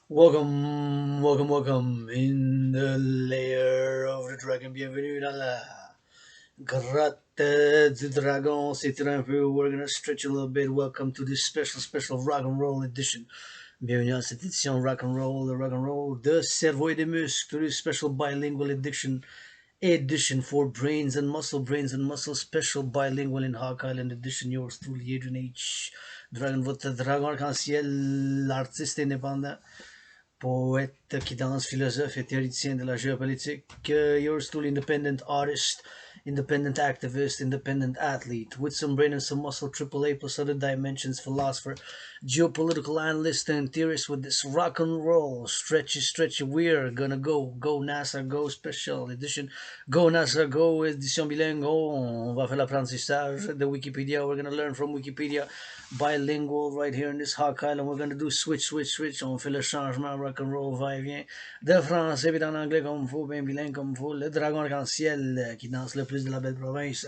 Welcome in the lair of the dragon. Bienvenue dans la grotte du dragon. C'est un peu, we're gonna stretch a little bit. Welcome to this special rock and roll edition. Bienvenue à cette édition rock and roll de cerveau et des muscles, this special bilingual edition for brains and muscle, special bilingual in Hawk Island edition. Yours truly, Adrian H. Dragon, votre dragon arc-en-ciel, l'artiste indépendant. Poète qui danse, philosophe et théoricien de la géopolitique. Yours truly, independent artist, independent activist, independent athlete, with some brain and some muscle, triple A plus other dimensions, philosopher, geopolitical analyst and theorist with this rock and roll, stretchy, we're gonna go NASA, go special edition, go NASA, go édition bilingue, on va faire l'apprentissage de Wikipedia, we're gonna learn from Wikipedia, bilingual right here in this Hawk Island, we're gonna do switch, on fait le changement, rock and roll, va-et-vient, de français puis en anglais comme il faut, bien bilingue comme il faut, le dragon arc-en-ciel qui danse le plus de la belle province.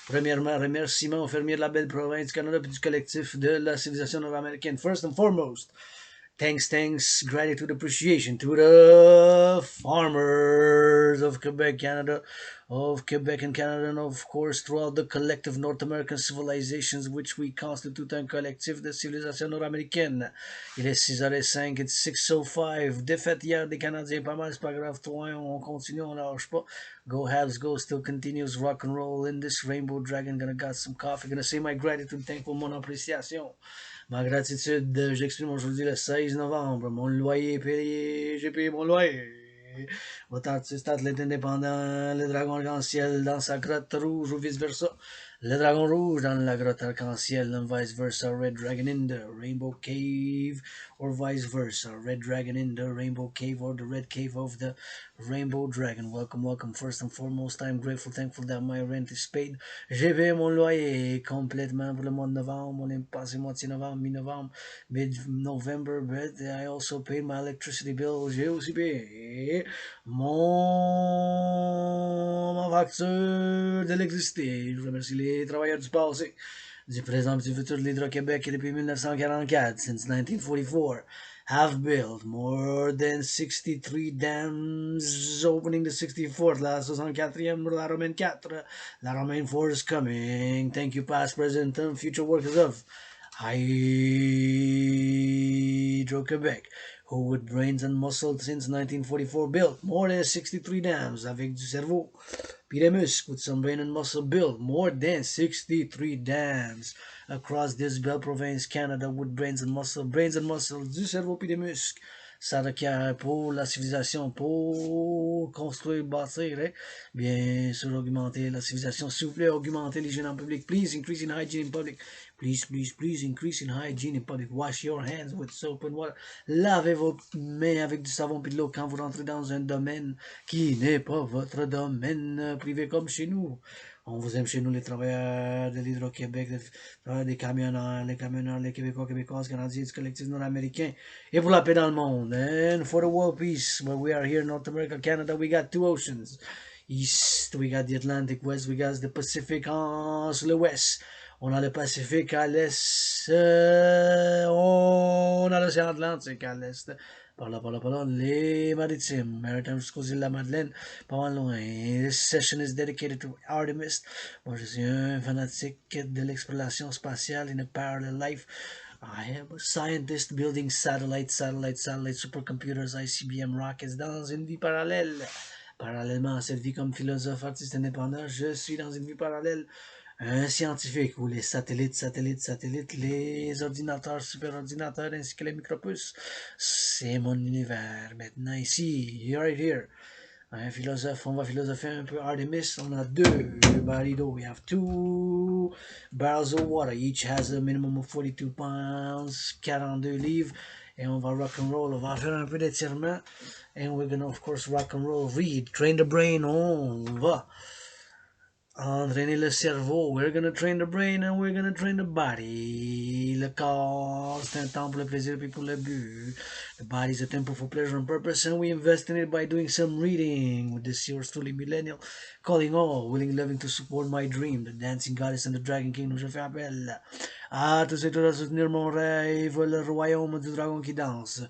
Premièrement, remerciements aux fermiers de la belle province du Canada puis du collectif de la civilisation nord-américaine. First and foremost, thanks, gratitude, appreciation to the farmers of Quebec, Canada, and of course throughout the collective North American civilizations which we constitute un collectif de civilisation nord-américaine. Il est 6h05, it's 6:05. Défaite hier des Canadiens, pas mal, c'est pas grave, 3 on continue, on lâche pas. Go Habs, go, still continues, rock and roll in this Rainbow Dragon, gonna got some coffee, gonna say my gratitude, thankful, mon appréciation. Ma gratitude, j'exprime aujourd'hui le 16 novembre. Mon loyer est payé, j'ai payé mon loyer. Votre artiste, athlète indépendant, le dragon arc-en-ciel dans sa grotte rouge ou vice-versa. Le dragon rouge dans la grotte arc-en-ciel and vice-versa. Red dragon in the rainbow cave or vice-versa. Red dragon in the rainbow cave or the red cave of the rainbow dragon. Welcome. First and foremost, I'm grateful, thankful that my rent is paid. J'ai payé mon loyer complètement pour le mois de novembre. On est passé moitié novembre, mi-novembre, mid-November, but I also paid my electricity bill. J'ai aussi payé ma facture d'électricité. Je remercie les travailleurs du passé, du présent et du futur de l'Hydro-Québec qui depuis 1944, since 1944, have built more than 63 dams, opening the 64th, la 64e, la Romaine 4, la Romaine 4 is coming. Thank you past, present, and future workers of Hydro-Québec, who with brains and muscle since 1944 built more than 63 dams avec du cerveau puis des muscles with some brain and muscle built more than 63 dams across this belle province Canada with brains and muscle du cerveau puis des muscles. Ça requiert pour la civilisation, pour construire, bâtir, hein? Bien sûr, augmenter la civilisation. S'il vous plaît, augmenter l'hygiène en public. Please increase in hygiene in public. Please increase in hygiene in public. Wash your hands with soap and water. Lavez vos mains avec du savon et de l'eau quand vous rentrez dans un domaine qui n'est pas votre domaine privé comme chez nous. On vous aime chez nous, les travailleurs de l'Hydro-Québec, les travailleurs des camionneurs, les Québécois, Québécoises, Canadiens, du collectif nord-américain, et pour la paix dans le monde. And for the world peace, where we are here in North America, Canada, we got two oceans. East, we got the Atlantic. West, we got the Pacific sur le ouest. On a le Pacifique à l'est. On a l'océan Atlantique à l'est. Par là, les maritimes, Maritime Schools de la Madeleine, pas mal loin. This session is dedicated to Artemis. Moi, je suis un fanatique de l'exploration spatiale in a parallel life. I am a scientist building satellites, supercomputers, ICBM rockets dans une vie parallèle. Parallèlement à cette vie comme philosophe, artiste indépendant, je suis dans une vie parallèle un scientifique où les satellites, les ordinateurs, superordinateurs ainsi que les micropuces, c'est mon univers. Maintenant ici, right here. Un philosophe, on va philosopher un peu Artemis. On a deux barils d'eau. We have 2 barrels of water. Each has a minimum of 42 pounds, 42 livres. Et on va rock and roll. On va faire un peu d'étirement. And we're gonna of course rock and roll. Read, train the brain. On va Entraîner le cerveau. We're gonna train the brain and we're gonna train the body. Le corps, c'est un temps pour le plaisir puis pour le but. The body is a temple for pleasure and purpose, and we invest in it by doing some reading. With this yours truly millennial, calling all, willing, loving to support my dream, the dancing goddess and the dragon kingdom. Je fais appel à tous et toutes à soutenir mon rêve, le royaume du dragon qui danse.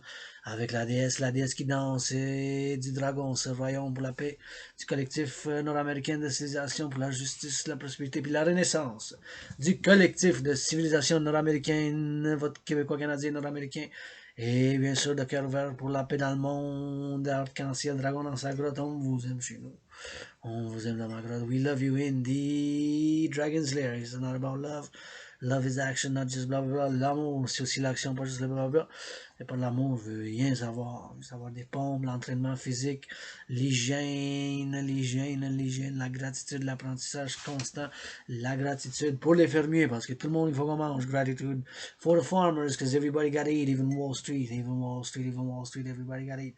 Avec la déesse qui danse et du dragon, ce royaume pour la paix, du collectif nord-américain de civilisation pour la justice, la prospérité puis la renaissance, du collectif de civilisation nord-américaine, votre québécois canadien nord-américain, et bien sûr de cœur ouvert pour la paix dans le monde, arc-en-ciel, dragon dans sa grotte, on vous aime chez nous. On vous aime dans ma grotte. We love you in the Dragon's Lair. It's not about love. Love is action, not just blah blah blah. L'amour, c'est aussi l'action, pas juste le blah blah. C'est pas de l'amour, je veux rien savoir. Je veux savoir des pompes, l'entraînement physique, l'hygiène, la gratitude, l'apprentissage constant, la gratitude pour les fermiers, parce que tout le monde, il faut qu'on mange. Gratitude for the farmers, because everybody gotta eat, even Wall Street, everybody gotta eat.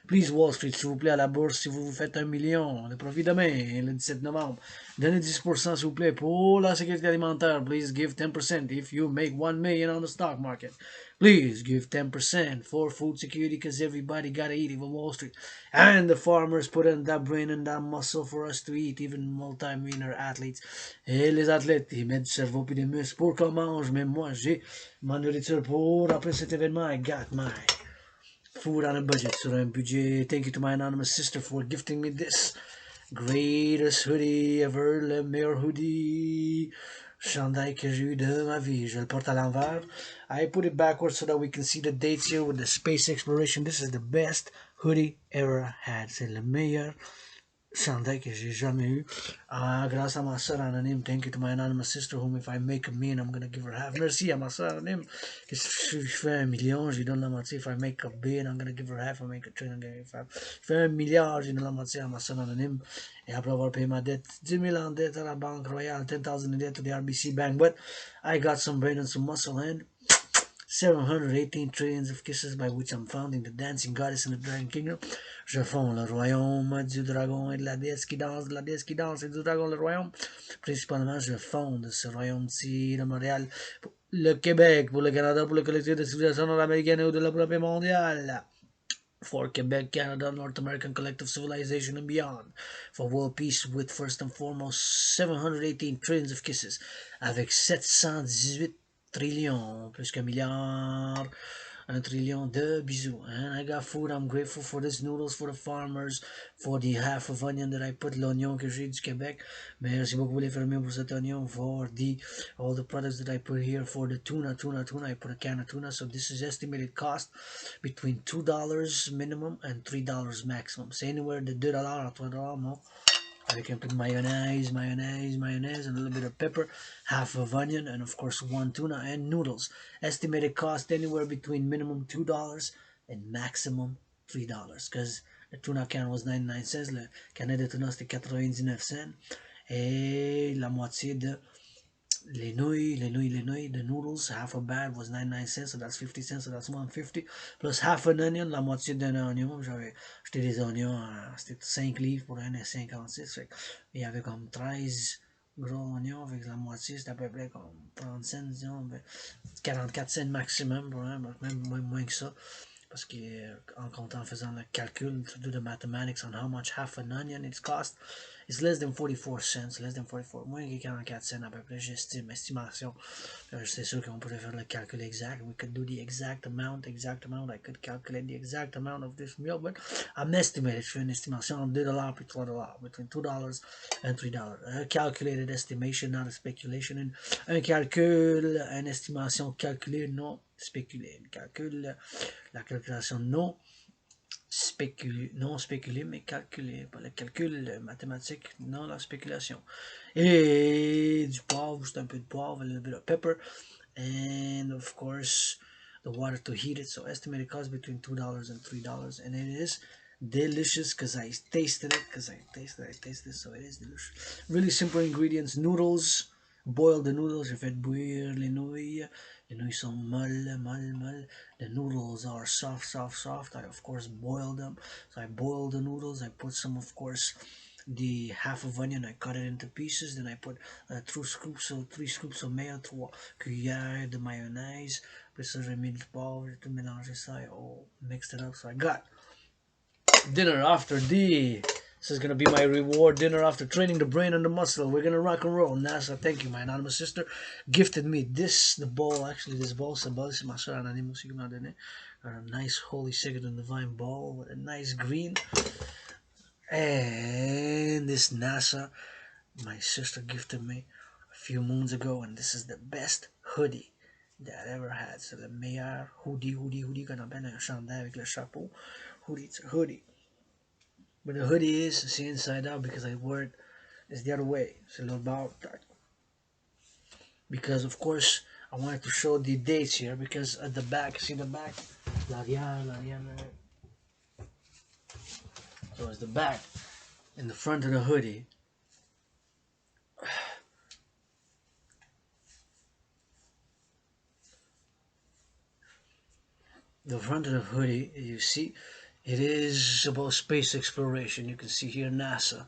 Please, Wall Street, s'il vous plaît, à la bourse, si vous faites 1 million de profit demain, le 17 novembre, donnez 10%, s'il vous plaît, pour la sécurité alimentaire. Please give 10% if you make 1 million on the stock market. Please give 10% for food security, because everybody gotta eat, even Wall Street. And the farmers put in that brain and that muscle for us to eat, even multi-millionaire athletes. Et les athlètes, ils mettent du cerveau puis des muscles pour qu'on mange. Mais moi, j'ai ma nourriture pour après cet événement. I got my food on a budget, sur un budget. Thank you to my anonymous sister for gifting me this greatest hoodie ever, le meilleur hoodie chandail que j'ai eu de ma vie. Je le porte à l'envers. I put it backwards so that we can see the dates here with the space exploration. This is the best hoodie ever had. C'est le meilleur chandail que j'ai jamais eu. Grâce à ma soeur anonyme. Thank you to my anonymous sister, whom if I make a million, I'm gonna give her half. Merci à ma soeur anonyme. Que si je fais 1 million, je lui donne la moitié. If I make a billion, I'm gonna give her half. If I make a trillion, I'm gonna give her half. Je fais 1 milliard, je donne la moitié à ma soeur anonyme. Et après avoir payé ma dette, 10 000 en dette à la Banque Royale, 10,000 in debt to the RBC Bank. But I got some brain and some muscle, and 718 trillions of kisses by which I'm founding the dancing goddess in the dragon kingdom. Je fonde le royaume du dragon et de la déesse qui danse, de la déesse qui danse et du dragon le royaume. Principalement, je fonde ce royaume-ci de Montréal pour le Québec, pour le Canada, pour le collectif de civilisation nord-américaine et au-delà pour la paix mondiale. For Quebec, Canada, North American collective civilization and beyond. For world peace with first and foremost 718 trillions of kisses. Avec 718 trillions, plus qu'un milliard, 1 trillion de bisous. And I got food. I'm grateful for this noodles, for the farmers, for the half of onion that I put, l'oignon que j'ai du Québec. Merci beaucoup les fermiers pour cet oignon, for all the products that I put here, for the tuna. I put a can of tuna. So this is estimated cost between $2 minimum and $3 maximum. C'est anywhere de $2 à $3 more. Avec un peu de mayonnaise, and a little bit of pepper, half of onion, and of course 1 tuna and noodles. Estimated cost anywhere between minimum $2 and maximum $3. Because the tuna can was 99 cents, le canet de tuna c'était 99 cents. Et la moitié de les nouilles, the noodles, half a bag was 99 cents, so that's 50 cents, so that's 150. Plus half an onion, la moitié d'un oignon. J'avais acheté des oignons, c'était 5 livres pour 1,56. Il y avait comme 13 gros oignons, avec la moitié, c'était à peu près comme 30 cents, disons, 44 cents maximum, même moins que ça. Parce qu'en comptant, en faisant le calcul, to do the mathematics on how much half an onion it cost, it's less than 44 cents, moins que 44 cents à peu près, estimation. C'est sûr qu'on pourrait faire le calcul exact. We could do the exact amount. I could calculate the exact amount of this meal, but I'm estimated. Je fais une estimation entre $2 et $3, between $2 and $3. A calculated estimation, not a speculation. Un calcul, une estimation calculée, non spéculée. La calculation non spéculée, mais calculée. Pas le calcul mathématique, non la spéculation. Et du poivre, juste un peu de poivre, a little bit of pepper, and of course the water to heat it. So estimated cost between $2 and $3, and it is delicious because I tasted it, so it is delicious. Really simple ingredients: noodles. Boil the noodles. J'ai fait bouillir les nouilles. Les nouilles sont molles. The noodles are soft. I of course boil them. So I boil the noodles. I put some, of course, the half of onion, I cut it into pieces, then I put 3 scoops of mayo, 3 cuillères de mayonnaise. Puis ça, j'ai mis du poivre, j'ai tout mélangé ça, all mixed it up. So I got dinner after the. This is gonna be my reward dinner after training the brain and the muscle. We're gonna rock and roll. NASA, thank you. My anonymous sister gifted me the ball. Actually, this ball, c'est ma soeur anonyme aussi qui m'a donné. A nice holy sacred and divine ball with a nice green. And this NASA, my sister gifted me a few moons ago, and this is the best hoodie that I ever had. C'est le meilleur hoodie qu'on appelle un chandail avec le chapeau. Hoodie, it's a hoodie. But the hoodie is, see, inside out because I wore it, it's the other way. It's a little about that. Because, of course, I wanted to show the dates here because at the back, see the back? L'arrière. So it's the back in the front of the hoodie. The front of the hoodie, you see, it is about space exploration. You can see here NASA,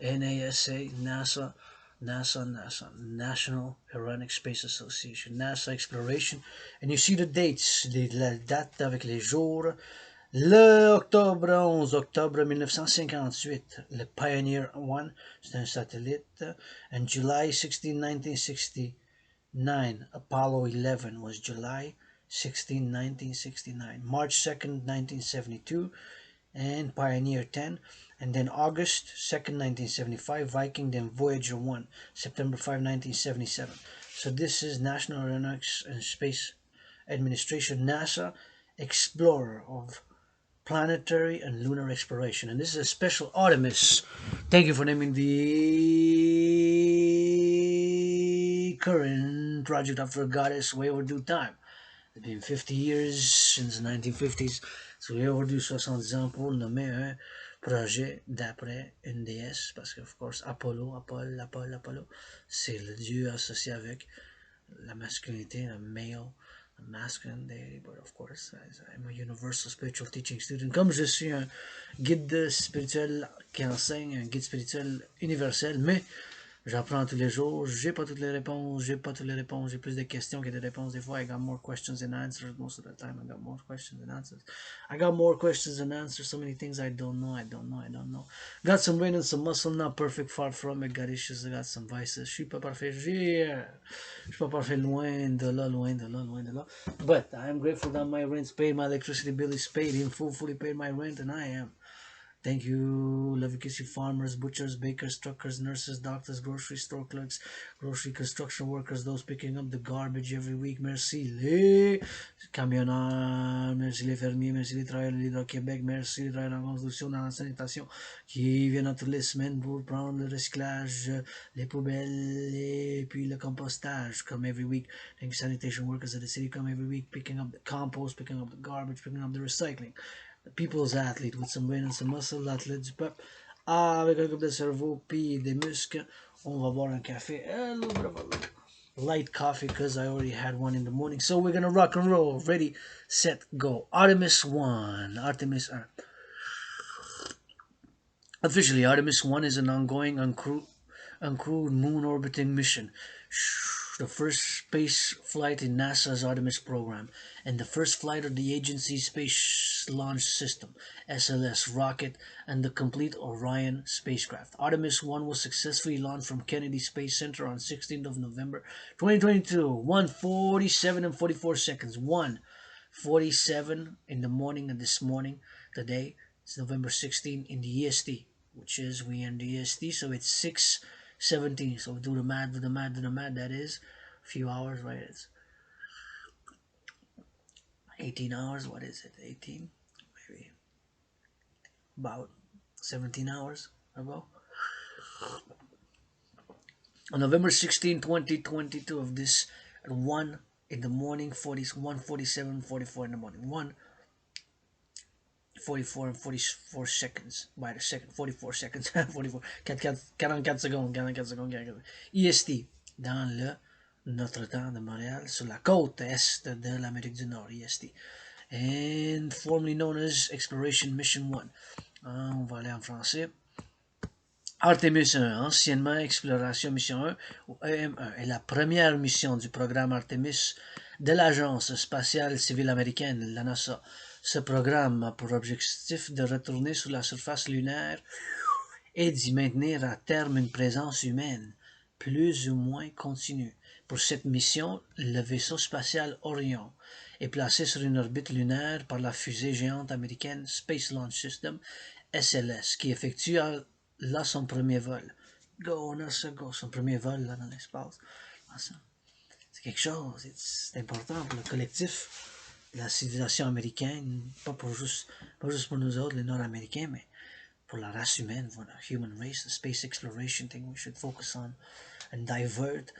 NASA, NASA, National Aeronautic Space Association, NASA Exploration. And you see the dates, la date avec les jours. Le octobre 11 octobre 1958, le Pioneer 1, c'est un satellite. And July 16, 1969, Apollo 11 was July 16, 1969. March 2nd, 1972, and Pioneer 10. And then August 2nd, 1975, Viking, then Voyager 1, September 5, 1977. So this is National Aeronautics and Space Administration, NASA, explorer of planetary and lunar exploration. And this is a special Artemis. Thank you for naming the current project after a goddess way overdue time. It's been 50 years since the 1950s. So way overdue 70 ans pour nommer un projet d'après une déesse. Parce que, of course, Apollo, c'est le dieu associé avec la masculinité, le male, masculine deity, but of course, I'm a universal spiritual teaching student. Comme je suis un guide spirituel qui enseigne, un guide spirituel universel, mais j'apprends tous les jours, j'ai pas toutes les réponses, j'ai plus de questions que de réponses. Des fois, I got more questions than answers. Most of the time, I got more questions than answers. I got more questions than answers. So many things I don't know. Got some brain and some muscle, not perfect, far from it. Got issues, I got some vices. Je suis pas parfait, loin de là. But I'm grateful that my rent's paid, my electricity bill is paid in full, fully paid my rent, and I am. Thank you, love you, kiss you, farmers, butchers, bakers, truckers, nurses, doctors, grocery store clerks, grocery construction workers, those picking up the garbage every week. Merci les camionneurs, merci les fermiers, merci les travailleurs de l'Hydro-Québec, merci les travailleurs en construction, dans la sanitation qui viennent toutes les semaines pour prendre le recyclage, les poubelles et puis le compostage, come every week. Thank you, sanitation workers of the city, come every week, picking up the compost, picking up the garbage, picking up the recycling. The people's athlete with some brain and some muscle, l'athlète du peuple, avec un groupe de cerveau puis des muscles. On va boire un café, a little bit of a light coffee because I already had one in the morning. So we're gonna rock and roll. Ready, set, go. Artemis 1. Officially, Artemis 1 is an ongoing uncrewed moon orbiting mission. The first space flight in NASA's Artemis program, and the first flight of the agency's Space Launch System, SLS, rocket, and the complete Orion spacecraft. Artemis 1 was successfully launched from Kennedy Space Center on 16th of November 2022, 1:47 and 44 seconds. 1:47 in the morning, and this morning, today, it's November 16 in the EST, which is we in the EST, so it's 6:17. So do the math, that is a few hours, right? It's 18 hours. What is it? 18? Maybe about 17 hours ago. On November 16, 2022 of this at 1 in the morning, 1:47, 44 in the morning. 1:44 and 44 seconds by the second, 44 seconds, 44 secondes, EST, dans le notre temps de Montréal, sur la côte est de l'Amérique du Nord, EST, and formerly known as Exploration Mission 1. On va aller en français. Artemis 1, anciennement Exploration Mission 1 ou EM1, est la première mission du programme Artemis de l'Agence spatiale civile américaine, la NASA. Ce programme a pour objectif de retourner sur la surface lunaire et d'y maintenir à terme une présence humaine, plus ou moins continue. Pour cette mission, le vaisseau spatial Orion est placé sur une orbite lunaire par la fusée géante américaine Space Launch System, SLS, qui effectue là son premier vol. Go, NASA, go, son premier vol là, dans l'espace. C'est quelque chose, c'est important pour le collectif de la civilisation américaine, pas juste pour nous autres, les Nord-Américains, mais pour la race humaine, for the human race, the space exploration thing we should focus on and divert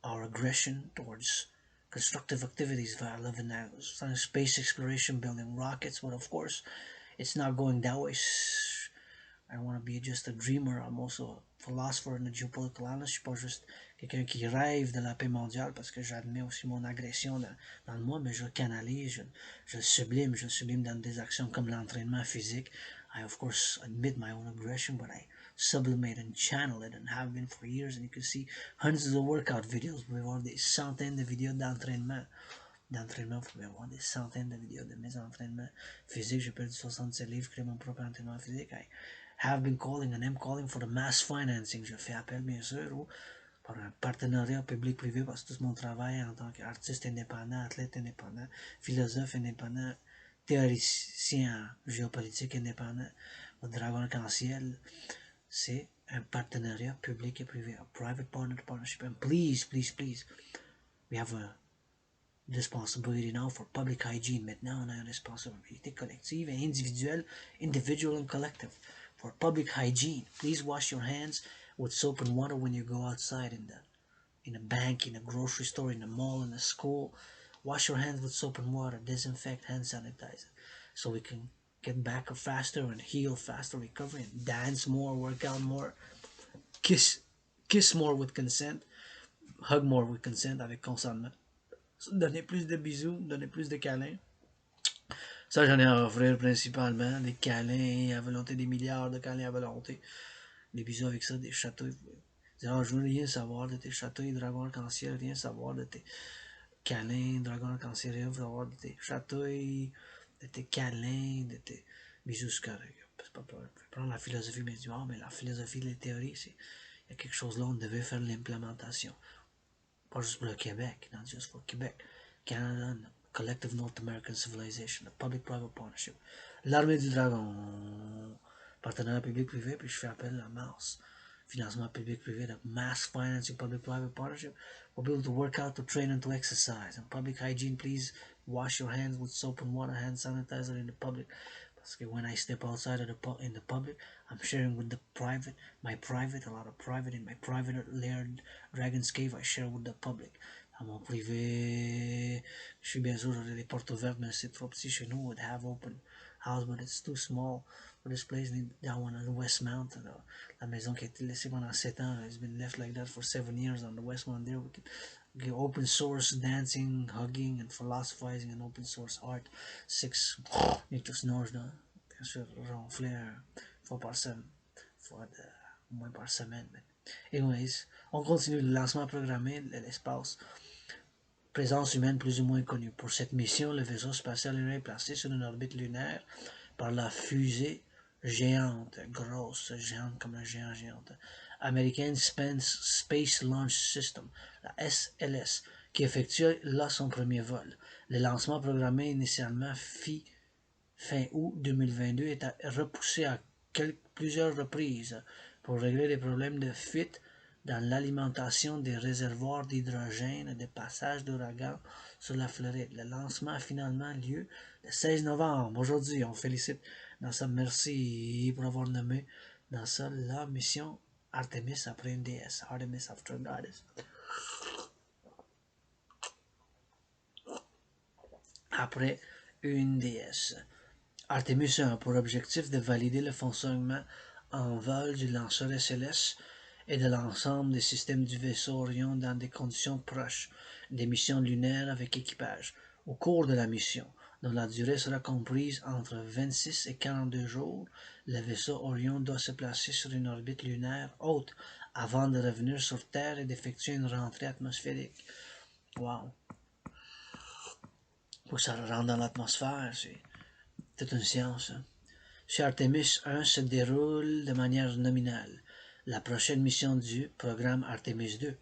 our aggression towards constructive activities via living now. Space exploration, building rockets, but of course, it's not going that way. I don't want to be just a dreamer. I'm also a philosopher and a geopolitical analyst. Je suis pas juste quelqu'un qui rêve de la paix mondiale parce que j'admets aussi mon agression dans le moi, mais je le canalise, je le sublime dans des actions comme l'entraînement physique. I of course admit my own aggression, but I sublimate and channel it and have been for years. And you can see hundreds of workout videos. Vous pouvez voir des centaines de vidéos d'entraînement. Vous pouvez voir des centaines de vidéos de mes entraînements physiques. J'ai perdu 67 livres, créé mon propre entraînement physique. I have been calling and am calling for the mass financing. Je fais appel, bien sûr, par un partenariat public-privé parce que tout mon travail en tant qu'artiste indépendant, athlète indépendant, philosophe indépendant, théoricien géopolitique indépendant, au Dragon Go c'est un partenariat public et privé, a private partnership. And please, we have a responsibility now for public hygiene. Maintenant, on a une responsabilité collective et individuelle, individual and collective. For public hygiene, please wash your hands with soap and water when you go outside in a bank, in a grocery store, in a mall, in a school. Wash your hands with soap and water, disinfect, hand sanitizer, so we can get back faster and heal faster, recover and dance more, work out more, kiss more with consent, hug more with consent, avec consentement. Donner plus de bisous, donner plus de câlins. Ça, j'en ai à offrir principalement. Des câlins à volonté, des milliards de câlins à volonté. Des bisous avec ça, des chatouilles. Alors, je veux rien savoir de tes chatouilles, dragon arc-en-ciel, rien savoir de tes câlins, dragon arc-en-ciel, rien savoir de tes chatouilles, de tes câlins, de tes bisous, c'est correct. C'est pas problème. Je vais prendre la philosophie médiévale, mais la philosophie, les théories, c'est. Il y a quelque chose là, on devait faire l'implémentation. Pas juste pour le Québec, not just for Québec. Canada, Collective North American Civilization, a public-private partnership. L'armée du dragon, partenariat public-privé, puis je fais appel à masse. Financement public-privé, the mass financing public-private partnership. We'll be able to work out, to train, and to exercise. And public hygiene, please wash your hands with soap and water, hand sanitizer in the public. Parce que when I step outside of in the public, I'm sharing with the private, a lot of private, in my private lair Dragon's Cave, I share with the public. Dans mon privé, je suis bien sûr, j'aurais des portes ouvertes, mais c'est trop petit chez nous. Would have open house, but it's too small for this place. That one on the Westmount, la maison qui a été laissée pendant 7 ans, it's been left like that for 7 years on the Westmount there. We can get open source dancing, hugging, and philosophizing, and open source art. 6 snores, là. Bien sûr, ronfler fois par semaine, moins par semaine. Mais anyways, on continue le lancement programmé de l'espace. Présence humaine plus ou moins connue. Pour cette mission, le vaisseau spatial lunaire est placé sur une orbite lunaire par la fusée géante, grosse, géante comme un géante, américaine Space Launch System, la SLS, qui effectue là son premier vol. Le lancement programmé initialement fin août 2022 est repoussé à plusieurs reprises pour régler les problèmes de fuite dans l'alimentation des réservoirs d'hydrogène et des passages d'ouragans sur la Floride. Le lancement a finalement lieu le 16 novembre. Aujourd'hui, on félicite NASA, merci pour avoir nommé NASA la mission Artemis après une déesse. Artemis after a goddess. Après une déesse. Artemis a pour objectif de valider le fonctionnement en vol du lanceur SLS et de l'ensemble des systèmes du vaisseau Orion dans des conditions proches des missions lunaires avec équipage. Au cours de la mission, dont la durée sera comprise entre 26 et 42 jours. Le vaisseau Orion doit se placer sur une orbite lunaire haute avant de revenir sur Terre et d'effectuer une rentrée atmosphérique. Wow! Pour que ça rentre dans l'atmosphère, c'est toute une science. Hein. Chez Artemis 1 se déroule de manière nominale. La prochaine mission du programme Artemis 2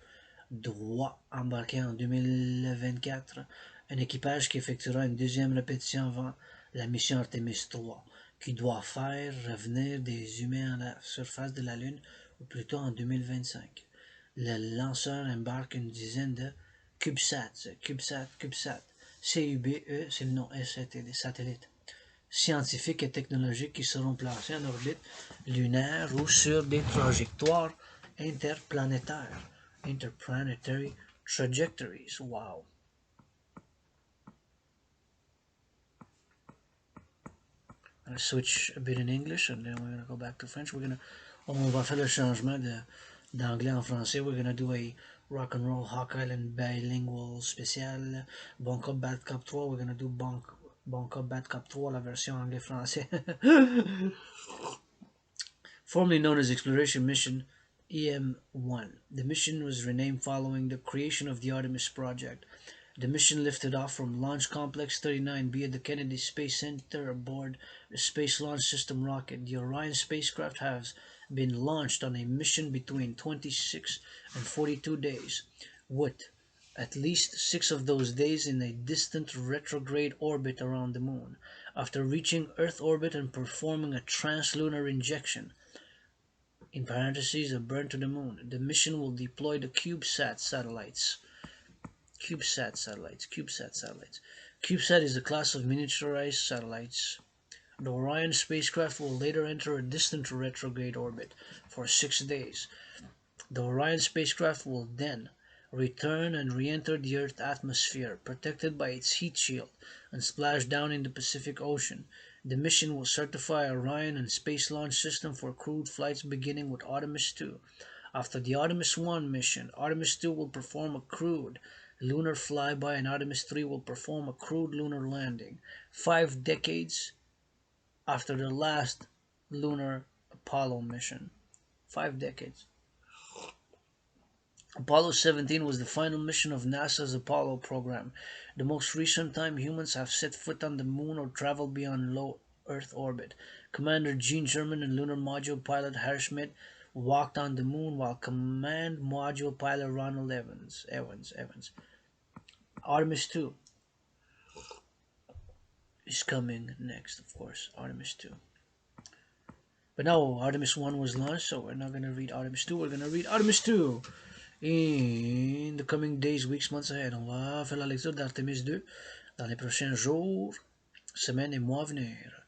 doit embarquer en 2024 un équipage qui effectuera une deuxième répétition avant la mission Artemis 3, qui doit faire revenir des humains à la surface de la Lune, ou plutôt en 2025. Le lanceur embarque une dizaine de CubeSats, CUBE, c'est le nom des satellites scientifiques et technologiques qui seront placés en orbite lunaire ou sur des trajectoires interplanétaires. Interplanetary trajectories. Wow. I'm gonna switch a bit in English and then we're gonna go back to French. On va faire le changement d'anglais en français. We're gonna do a rock and roll Hawk Island bilingual spécial. Bon Cop Bad Cop 3. We're gonna do Bon Cop Bad Cop 3, la version anglais-français. Formerly known as Exploration Mission EM-1. The mission was renamed following the creation of the Artemis project. The mission lifted off from Launch Complex 39B at the Kennedy Space Center aboard the Space Launch System rocket. The Orion spacecraft has been launched on a mission between 26 and 42 days, with at least 6 of those days in a distant retrograde orbit around the Moon. After reaching Earth orbit and performing a translunar injection, in parentheses, a burn to the Moon, the mission will deploy the CubeSat satellites. CubeSat is a class of miniaturized satellites. The Orion spacecraft will later enter a distant retrograde orbit for 6 days. The Orion spacecraft will then return and re-enter the Earth's atmosphere, protected by its heat shield, and splash down in the Pacific Ocean. The mission will certify Orion and Space Launch System for crewed flights beginning with Artemis 2. After the Artemis 1 mission, Artemis 2 will perform a crewed lunar flyby and Artemis 3 will perform a crewed lunar landing. 5 decades after the last lunar Apollo mission. 5 decades. Apollo 17 was the final mission of NASA's Apollo program, the most recent time humans have set foot on the Moon or traveled beyond low Earth orbit. Commander Gene Cernan and Lunar Module pilot Harry Schmitt walked on the Moon, while Command Module pilot Ronald Evans. Artemis 2 is coming next, of course. Artemis 2. But now Artemis 1 was launched, so we're not going to read Artemis 2. We're going to read Artemis 2. In the coming days, weeks, months ahead, on va faire la lecture d'Artemis 2 dans les prochains jours, semaines et mois à venir.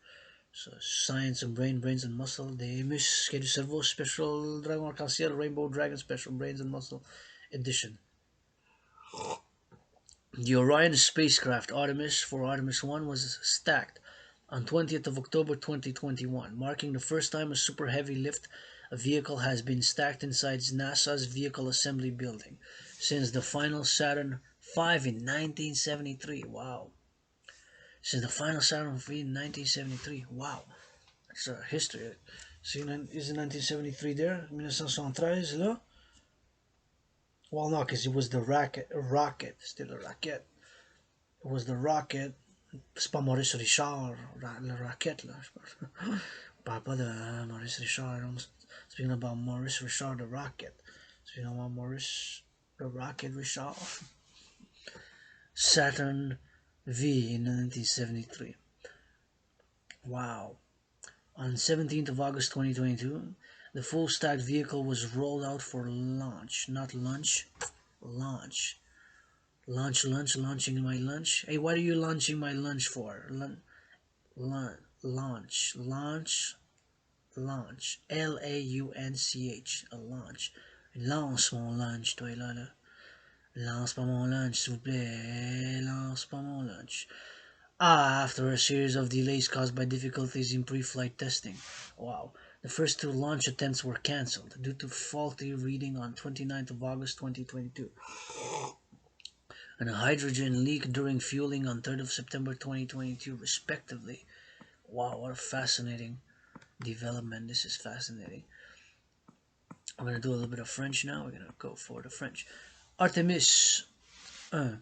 So, Science and Brains and Muscle, des muscles et du cerveau, Special Dragon Arc-en-Ciel, Rainbow Dragon, Special Brains and Muscle Edition. The Orion spacecraft Artemis for Artemis 1 was stacked on 20th of October 2021, marking the first time a super heavy lift vehicle has been stacked inside NASA's Vehicle Assembly Building since the final Saturn V in 1973. Wow. Since the final Saturn V in 1973. Wow. That's a history. See, is it 1973 there? 1973 là? Well, no, because it was the rocket. Still a rocket. It was the rocket. C'est pas Maurice Richard, le rocket, là. On parle pas de Maurice Richard. Speaking about Maurice Richard, the rocket. Speaking about Maurice, the rocket Richard. Saturn V in 1973. Wow. On 17th of August 2022, the full stacked vehicle was rolled out for launch. Not lunch, launch. Launching my lunch. Hey, what are you launching my lunch for? Launch. L-A-U-N-C-H. A launch. Lance mon lunch, toi là. Lance pas mon lunch, s'il vous plaît. Lance pas mon lunch. After a series of delays caused by difficulties in pre-flight testing. Wow. The first 2 launch attempts were cancelled due to faulty reading on 29th of August 2022. and a hydrogen leak during fueling on 3rd of September 2022, respectively. Wow, what a fascinating development. This is fascinating. I'm going to do a little bit of French now. We're going to go for the French. Artemis 1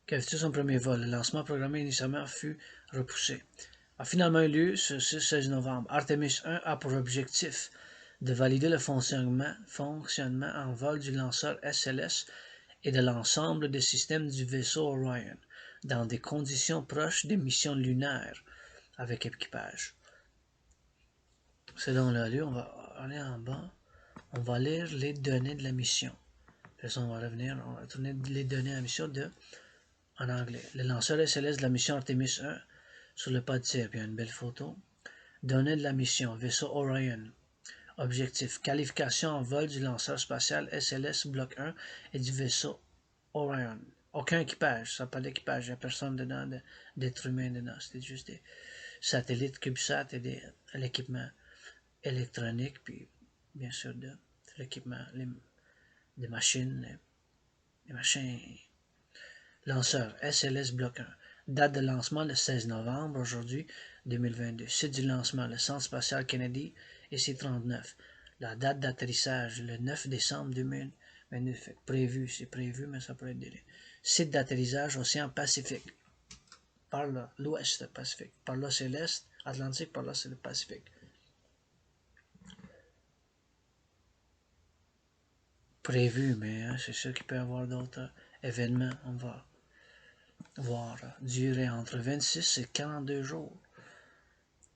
qui a fait son premier vol. Le lancement programmé initialement fut repoussé. A finalement eu lieu ce 16 novembre. Artemis 1 a pour objectif de valider le fonctionnement en vol du lanceur SLS et de l'ensemble des systèmes du vaisseau Orion dans des conditions proches des missions lunaires avec équipage. C'est donc là, on va aller en bas. On va lire les données de la mission. Puis on va revenir, on va tourner les données de la mission en anglais. Le lanceur SLS de la mission Artemis 1 sur le pas de tir, puis il y a une belle photo. Données de la mission, vaisseau Orion. Objectif, qualification en vol du lanceur spatial SLS Bloc 1 et du vaisseau Orion. Aucun équipage, ça n'a pas d'équipage, il n'y a personne dedans, d'être humain dedans, c'était juste des satellites, CubeSat et l'équipement électronique, puis bien sûr de l'équipement, des machines, les machins. Lanceur SLS Bloc 1. Date de lancement le 16 novembre, aujourd'hui 2022. Site du lancement, le Centre spatial Kennedy et C-39. La date d'atterrissage, le 9 décembre 2022. Prévu, c'est prévu, mais ça pourrait être délai. Site d'atterrissage, Océan Pacifique. Par là, l'Ouest Pacifique. Par là, c'est l'Est Atlantique, par là, c'est le Pacifique. Prévu, mais hein, c'est sûr qu'il peut y avoir d'autres événements. On va voir. Durée entre 26 et 42 jours.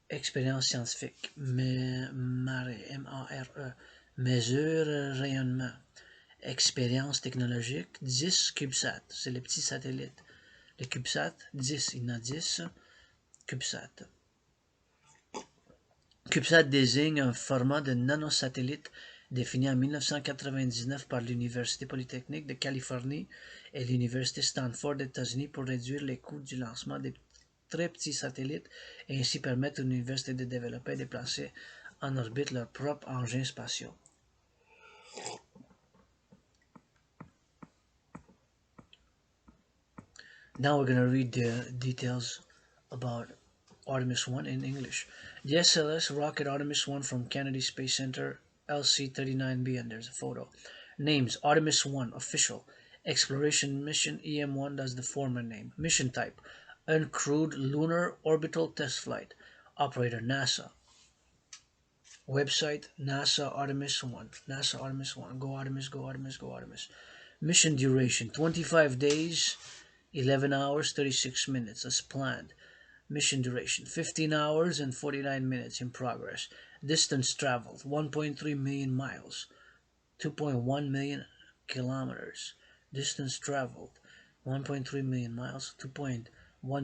Expérience scientifique. MARE, M-A-R-E. Mesure rayonnement. Expérience technologique. 10 CubeSat. C'est les petits satellites. Les CubeSat, 10. Il y en a 10 CubeSat. CubeSat désigne un format de nanosatellite défini en 1999 par l'Université polytechnique de Californie et l'Université Stanford des États-Unis pour réduire les coûts du lancement des très petits satellites et ainsi permettre aux universités de développer et de placer en orbite leurs propres engins spatiaux. Now we're going to read the details about Artemis 1 in English. The SLS rocket Artemis 1 from Kennedy Space Center LC-39B, and there's a photo. Names: Artemis 1, official. Exploration mission EM1, that's the former name. Mission type: uncrewed lunar orbital test flight. Operator: NASA. Website: NASA Artemis 1. NASA Artemis 1. Go Artemis, go Artemis, go Artemis. Mission duration: 25 days, 11 hours, 36 minutes as planned. Mission duration: 15 hours and 49 minutes in progress. Distance traveled: 1.3 million miles, 2.1 million kilometers. Distance traveled: 1.3 million miles, 2.1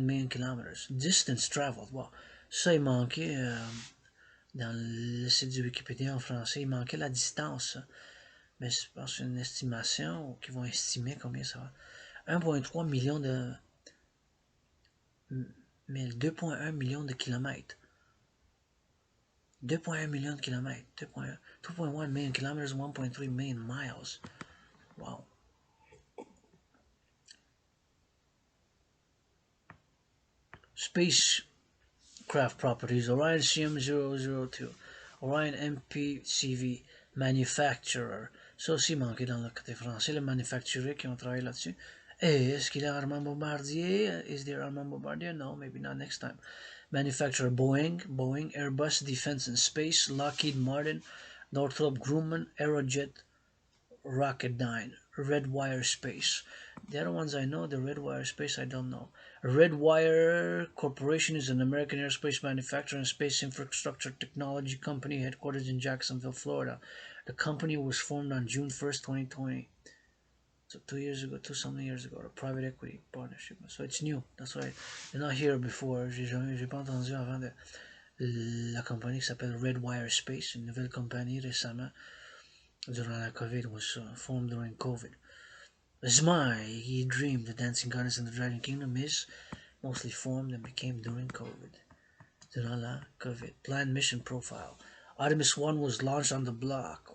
million kilometers. Distance traveled, wow. Ça, il manquait, dans le site du Wikipédia en français, il manquait la distance. Mais je pense que c'est une estimation qu'ils vont estimer combien ça va. 1.3 million de... 2.1 millions de kilomètres. 2.1 million de kilomètres. 2.1 million kilometers, 1.3 million miles. Wow. Spacecraft properties. Orion CM002. Orion MPCV. Manufacturer. Ça aussi manqué dans le côté français, le manufacturier qui ont travaillé là-dessus. Hey, est-ce qu'il y a Armand Bombardier? Is there Armand Bombardier? No, maybe not next time. Manufacturer: Boeing, Airbus Defense and Space, Lockheed Martin, Northrop Grumman, Aerojet Rocketdyne, Redwire Space. The other ones I know, the Redwire Space I don't know. Redwire Corporation is an American aerospace manufacturer and space infrastructure technology company headquartered in Jacksonville, Florida. The company was formed on June 1st, 2020. So 2 something years ago, a private equity partnership. So it's new. That's why they're not here before. J'ai pas entendu avant de la compagnie qui s'appelle Redwire Space, une nouvelle compagnie récemment durant la COVID, was formed during COVID. Zmai, he dreamed the dancing goddess in the Dragon Kingdom is mostly formed and became during COVID. Durant la COVID. Planned mission profile. Artemis 1 was launched on the Block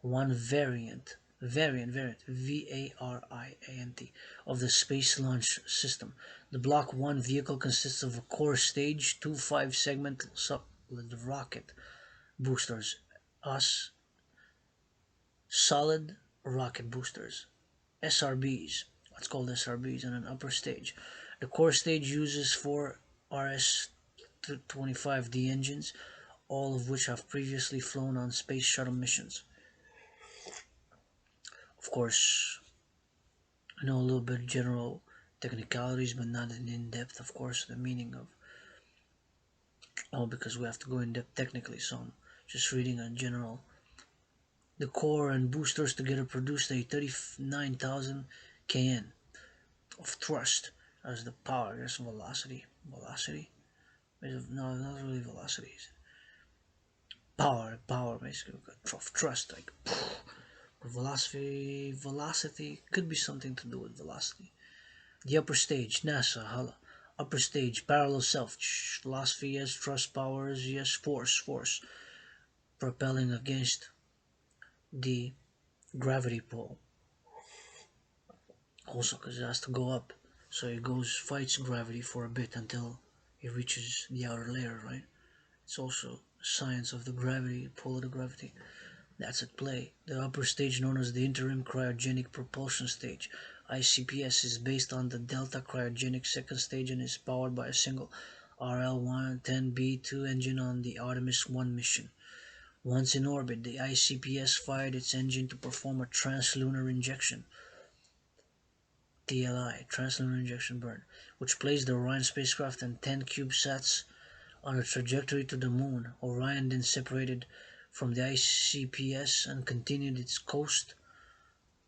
1 variant variant, V-A-R-I-A-N-T, of the Space Launch System. The Block 1 vehicle consists of a core stage, two 5-segment solid rocket boosters, solid rocket boosters, SRBs, what's called SRBs, and an upper stage. The core stage uses 4 RS-25D engines, all of which have previously flown on space shuttle missions. Of course, I know a little bit of general technicalities, but not in depth, of course, the meaning of, because we have to go in depth technically, so I'm just reading a general. The core and boosters together produced a 39,000 kN of thrust as the power, I guess velocity, no, not really velocity, power basically, of thrust, like, velocity could be something to do with velocity. The upper stage, NASA, hala. Upper stage, parallel self, velocity, yes, thrust powers, yes, force, propelling against the gravity pull. Also, because it has to go up, so it fights gravity for a bit until it reaches the outer layer, right? It's also science of the gravity, pull of the gravity. That's at play. The upper stage, known as the Interim Cryogenic Propulsion Stage, ICPS, is based on the Delta Cryogenic second stage and is powered by a single RL-110B2 engine on the Artemis 1 mission. Once in orbit, the ICPS fired its engine to perform a translunar injection, TLI, translunar injection burn, which placed the Orion spacecraft and 10 CubeSats on a trajectory to the moon. Orion then separated from the ICPS and continued its course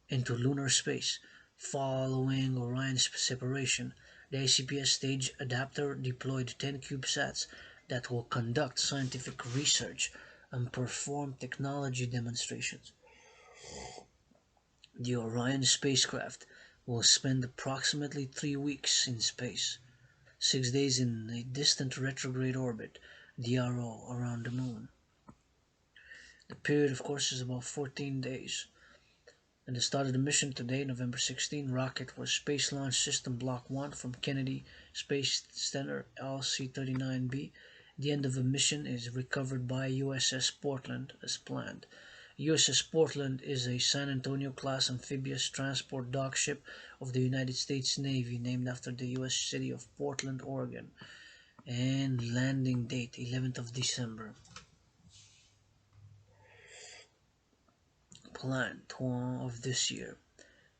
into lunar space. Following Orion's separation, the ICPS stage adapter deployed 10 CubeSats that will conduct scientific research and perform technology demonstrations. The Orion spacecraft will spend approximately 3 weeks in space, 6 days in a distant retrograde orbit, DRO, around the moon. The period, of course, is about 14 days. And the start of the mission today, November 16, rocket was Space Launch System Block 1 from Kennedy Space Center, LC-39B. The end of the mission is recovered by USS Portland as planned. USS Portland is a San Antonio-class amphibious transport dock ship of the United States Navy, named after the U.S. city of Portland, Oregon. And landing date, 11th of December. Plan of this year,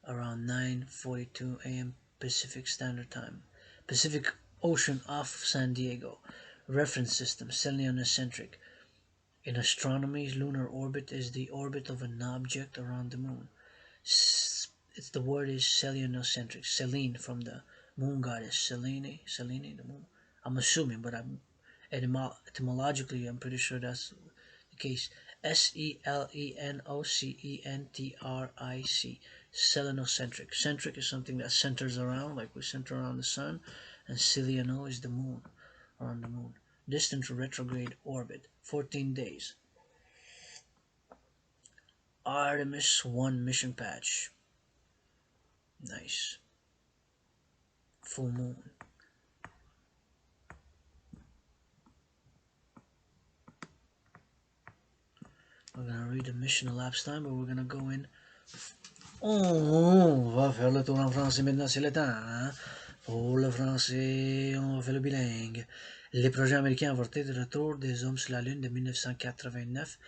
around 9:42 a.m. Pacific Standard Time. Pacific Ocean off San Diego. Reference system, selenocentric. In astronomy, lunar orbit is the orbit of an object around the moon. The word is selenocentric. Selene, from the moon goddess. Selene, the moon. I'm assuming, but etymologically, I'm pretty sure that's the case. Selenocentric. Selenocentric. Centric is something that centers around, like we center around the sun, and seleno is the moon, around the moon. Distant retrograde orbit, 14 days. Artemis 1 mission patch. Nice. Full moon. We're gonna read the mission elapsed time, but we're gonna go in. On va faire le tour en français maintenant, c'est le temps. Hein? Pour le français, on va faire le bilingue. Les projets américains avortés de retour des hommes sur la Lune de 1989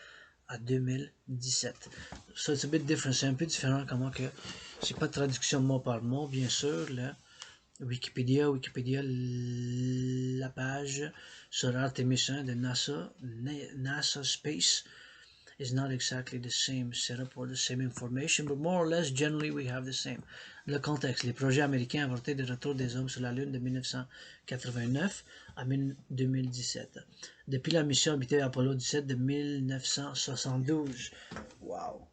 à 2017. So it's a bit different, c'est un peu différent comment que c'est pas de traduction de mot par mot, bien sûr. Là. Wikipédia, la page sur Artemis 1 de NASA Space is not exactly the same setup or the same information, but more or less, generally, we have the same. Le contexte, les projets américains avortés de retour des hommes sur la Lune de 1989 à 2017. Depuis la mission habitée Apollo 17 de 1972. Wow.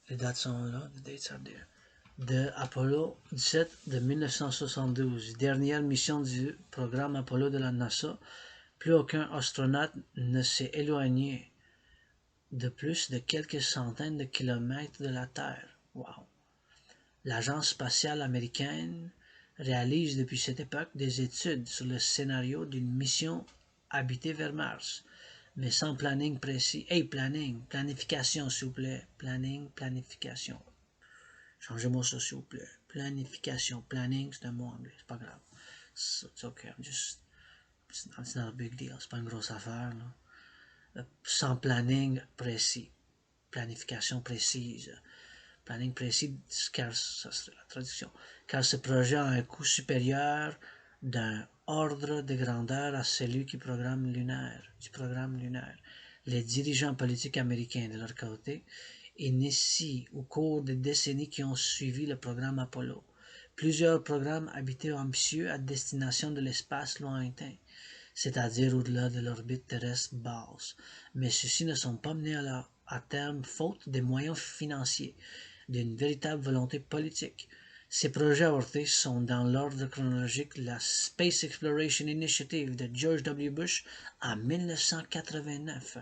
Les dates sont là, the dates are there. De Apollo 17 de 1972, dernière mission du programme Apollo de la NASA. Plus aucun astronaute ne s'est éloigné de plus de quelques centaines de kilomètres de la Terre. Wow. L'Agence spatiale américaine réalise depuis cette époque des études sur le scénario d'une mission habitée vers Mars, mais sans planning précis. Hey, planification, s'il vous plaît. Planification. Changez-moi ça, s'il vous plaît. Planification. Planning, c'est un mot anglais, c'est pas grave. It's okay, it's not a big deal, c'est pas une grosse affaire, là. Sans planning précis. Planification précise. Planning précis, car ça serait la traduction. Car ce projet a un coût supérieur d'un ordre de grandeur à celui du programme lunaire. Les dirigeants politiques américains, de leur côté, initient au cours des décennies qui ont suivi le programme Apollo plusieurs programmes habités ambitieux à destination de l'espace lointain, c'est-à-dire au-delà de l'orbite terrestre basse, mais ceux-ci ne sont pas menés à terme faute des moyens financiers, d'une véritable volonté politique. Ces projets avortés sont dans l'ordre chronologique la Space Exploration Initiative de George W. Bush en 1989,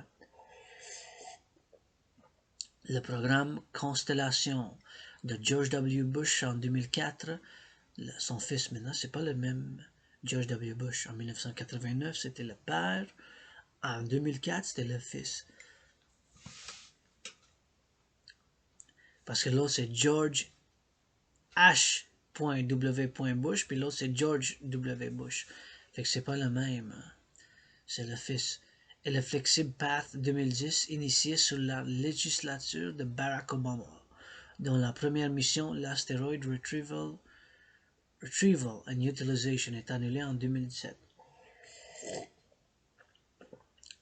le programme Constellation de George W. Bush en 2004, son fils maintenant, c'est pas le même George W. Bush. En 1989, c'était le père. En 2004, c'était le fils. Parce que l'autre, c'est George H.W. Bush, puis l'autre, c'est George W. Bush. Fait que c'est pas le même. C'est le fils. Et le Flexible Path 2010, initié sous la législature de Barack Obama, dont la première mission, l'Asteroid Retrieval and Utilization, est annulée en 2017.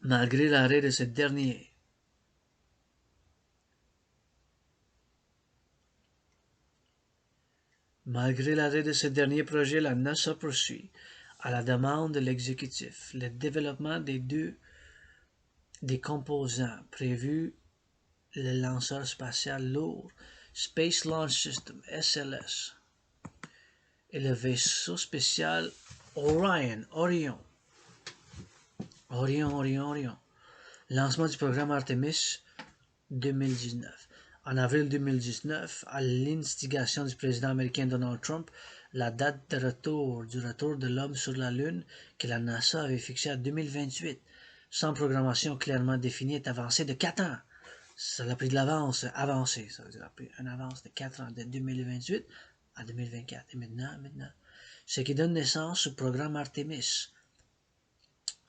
Malgré l'arrêt de ce dernier projet, la NASA poursuit, à la demande de l'exécutif, le développement des composants prévus le lanceur spatial lourd Space Launch System (SLS) et le vaisseau spatial Orion. Lancement du programme Artemis 2019. En avril 2019, à l'instigation du président américain Donald Trump, la date du retour de l'homme sur la Lune, que la NASA avait fixée à 2028, sans programmation clairement définie, est avancée de 4 ans. Ça a pris de l'avance avancée, ça veut dire une avance de 4 ans, de 2028 à 2024. Et maintenant, ce qui donne naissance au programme Artemis.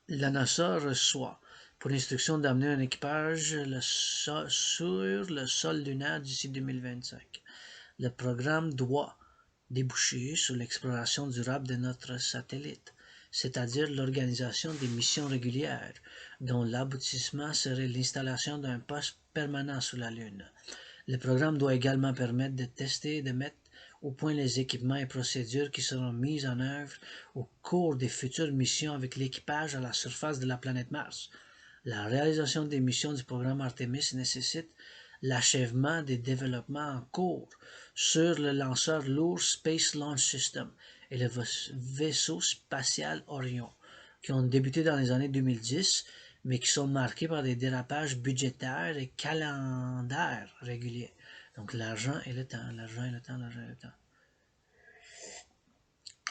La NASA reçoit pour instruction d'amener un équipage sur le sol lunaire d'ici 2025. Le programme doit déboucher sur l'exploration durable de notre satellite, c'est-à-dire l'organisation des missions régulières, dont l'aboutissement serait l'installation d'un poste permanent sur la Lune. Le programme doit également permettre de tester et de mettre au point les équipements et procédures qui seront mis en œuvre au cours des futures missions avec l'équipage à la surface de la planète Mars. La réalisation des missions du programme Artemis nécessite l'achèvement des développements en cours sur le lanceur lourd Space Launch System et le vaisseau spatial Orion, qui ont débuté dans les années 2010, mais qui sont marqués par des dérapages budgétaires et calendaires réguliers. Donc l'argent et le temps.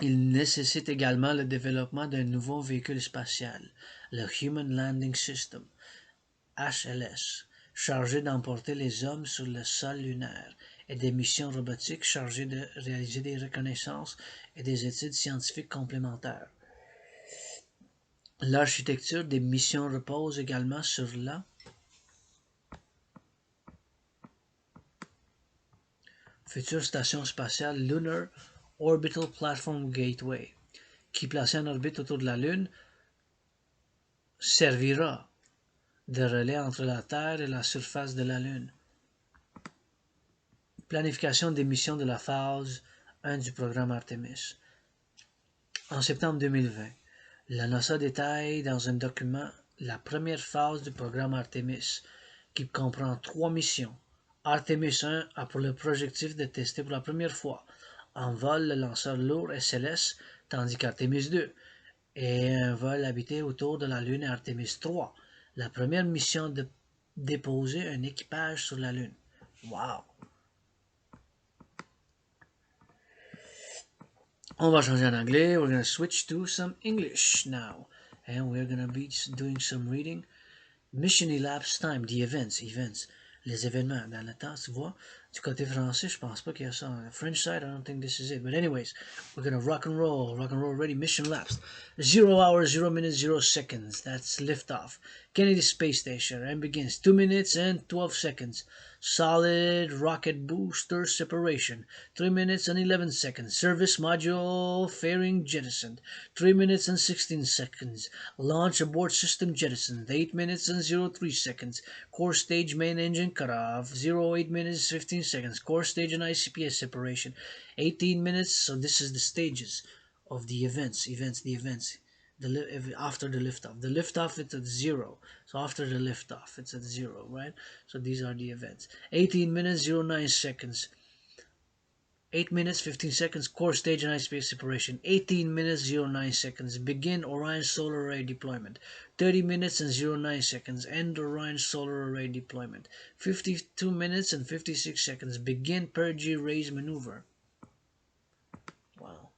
Il nécessite également le développement d'un nouveau véhicule spatial, le Human Landing System, HLS, chargé d'emporter les hommes sur le sol lunaire, et des missions robotiques chargées de réaliser des reconnaissances et des études scientifiques complémentaires. L'architecture des missions repose également sur la future station spatiale Lunar Orbital Platform Gateway, qui, placée en orbite autour de la Lune, servira de relais entre la Terre et la surface de la Lune. Planification des missions de la phase 1 du programme Artemis. En septembre 2020, la NASA détaille dans un document la première phase du programme Artemis, qui comprend 3 missions. Artemis 1 a pour l'objectif de tester pour la première fois en vol le lanceur lourd SLS, tandis qu'Artemis 2 est un vol habité autour de la Lune et Artemis 3. La première mission de déposer un équipage sur la Lune. Wow! On va changer en anglais. We're going to switch to some English now. And we're going to be doing some reading. Mission elapsed time, the events. Les événements dans le temps, tu vois. Du côté français, je pense pas qu'il y a ça. On the French side, I don't think this is it. But anyways, we're going to rock and roll ready, mission lapsed. 0 hours, 0 minutes, 0 seconds. That's liftoff. Kennedy Space Station, and begins 2 minutes and 12 seconds. Solid rocket booster separation, 3 minutes and 11 seconds. Service module fairing jettisoned, 3 minutes and 16 seconds. Launch abort system jettisoned, 8 minutes and 03 seconds. Core stage main engine cut off, 08 minutes 15 seconds. Core stage and ICPS separation, 18 minutes. So this is the stages of the events. After the liftoff. The liftoff, it's at 0. So after the liftoff, it's at 0, right? So these are the events. 18 minutes, 09 seconds. 8 minutes, 15 seconds, core stage and ISPS separation. 18 minutes, 09 seconds. Begin Orion Solar Array deployment. 30 minutes and 09 seconds. End Orion Solar Array deployment. 52 minutes and 56 seconds. Begin Perigee raise maneuver. Wow.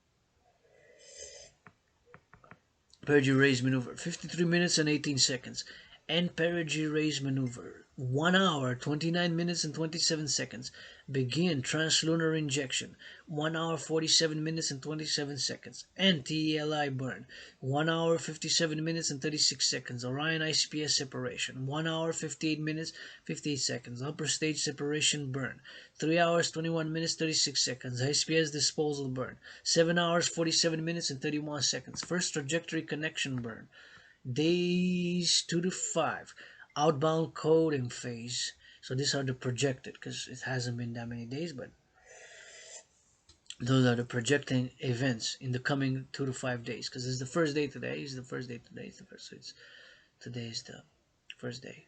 Perigee raise maneuver, 53 minutes and 18 seconds. End perigee raise maneuver, 1 hour, 29 minutes and 27 seconds. Begin translunar injection, 1 hour, 47 minutes and 27 seconds. End TELI burn, 1 hour, 57 minutes and 36 seconds. Orion ICPS separation, 1 hour, 58 minutes, 58 seconds. Upper stage separation burn, 3 hours, 21 minutes, 36 seconds. ICPS disposal burn, 7 hours, 47 minutes and 31 seconds. First trajectory connection burn, days 2 to 5. Outbound coding phase. So these are the projected, because it hasn't been that many days, but those are the projecting events in the coming 2 to 5 days. Because it's the first day today. Today is the first. So today is the first day.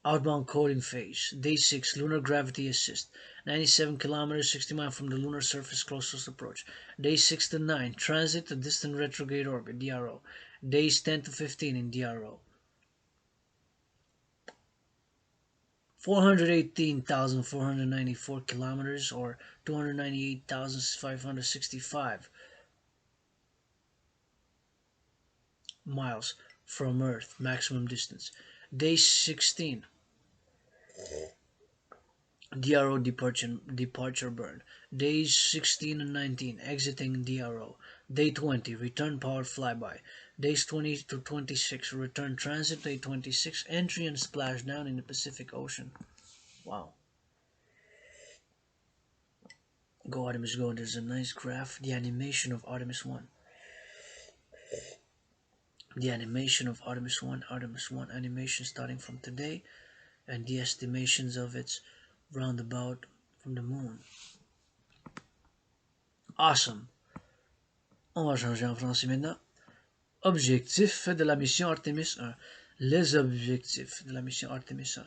Outbound coding phase. Day 6, lunar gravity assist. 97 kilometers, 60 miles from the lunar surface, closest approach. Day 6 to 9, transit to distant retrograde orbit, DRO. Days 10 to 15 in DRO. 418,494 kilometers, or 298,565 miles from Earth, maximum distance. Day 16, DRO departure burn. Days 16 and 19, exiting DRO. Day 20, return powered flyby. Days 20 to 26, return transit. Day 26, entry and splashdown in the Pacific Ocean. Wow. Go Artemis Go. There's a nice graph. The animation of Artemis 1. The animation of Artemis 1 animation starting from today, and the estimations of its roundabout from the moon. Awesome. On va changer en français maintenant. Objectifs de la mission Artemis 1. Les objectifs de la mission Artemis 1.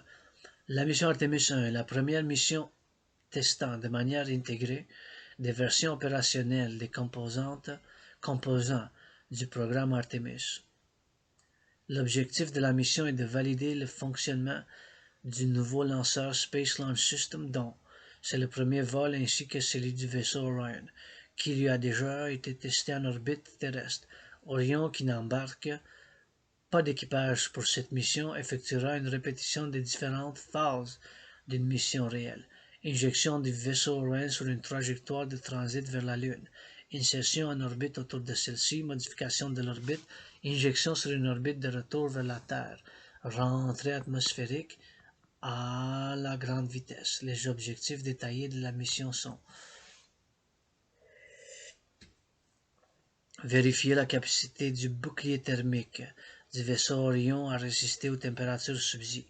La mission Artemis 1 est la première mission testant de manière intégrée des versions opérationnelles des composants du programme Artemis. L'objectif de la mission est de valider le fonctionnement du nouveau lanceur Space Launch System, dont c'est le premier vol, ainsi que celui du vaisseau Orion, qui lui a déjà été testé en orbite terrestre. Orion, qui n'embarque pas d'équipage pour cette mission, effectuera une répétition des différentes phases d'une mission réelle. Injection du vaisseau Orion sur une trajectoire de transit vers la Lune. Insertion en orbite autour de celle-ci, modification de l'orbite, injection sur une orbite de retour vers la Terre, rentrée atmosphérique à la grande vitesse. Les objectifs détaillés de la mission sont: vérifier la capacité du bouclier thermique du vaisseau Orion à résister aux températures sub-zéro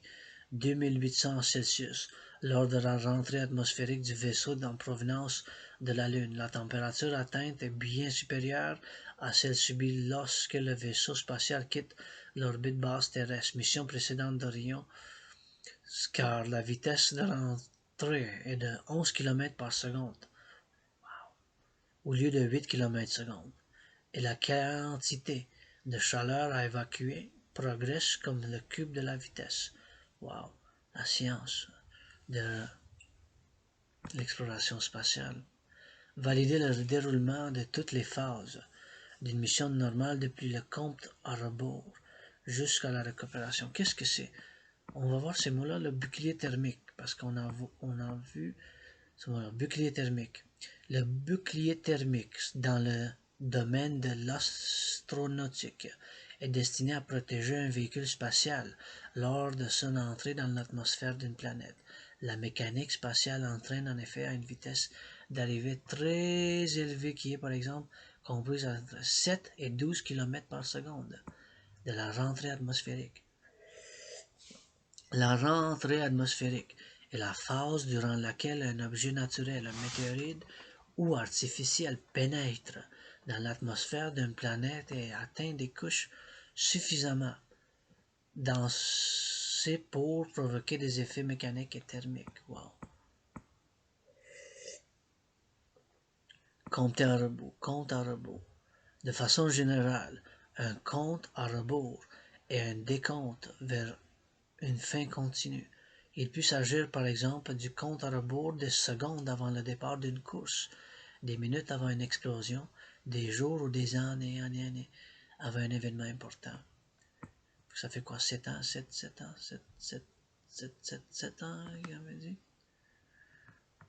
2800 Celsius lors de la rentrée atmosphérique du vaisseau en provenance de la Lune. La température atteinte est bien supérieure à celle subie lorsque le vaisseau spatial quitte l'orbite basse terrestre. Mission précédente d'Orion, car la vitesse de rentrée est de 11 km par seconde, au lieu de 8 km seconde, et la quantité de chaleur à évacuer progresse comme le cube de la vitesse. Wow, la science de l'exploration spatiale. Valider le déroulement de toutes les phases d'une mission normale depuis le compte à rebours jusqu'à la récupération. Qu'est-ce que c'est? On va voir ces mots-là, le bouclier thermique, parce qu'on a vu ce mot-là, bouclier thermique. Le bouclier thermique dans le domaine de l'astronautique est destiné à protéger un véhicule spatial lors de son entrée dans l'atmosphère d'une planète. La mécanique spatiale entraîne en effet à une vitesse d'arrivée très élevée qui est par exemple comprise entre 7 et 12 km par seconde de la rentrée atmosphérique. La rentrée atmosphérique est la phase durant laquelle un objet naturel, un météorite ou artificiel pénètre dans l'atmosphère d'une planète et atteint des couches suffisamment denses pour provoquer des effets mécaniques et thermiques. Wow. Compte à rebours. Compte à rebours. De façon générale, un compte à rebours est un décompte vers une fin continue. Il peut s'agir par exemple du compte à rebours des secondes avant le départ d'une course, des minutes avant une explosion, des jours ou des années avant un événement important. Ça fait quoi, 7 ans, 7 ans, 7 ans, il avait dit.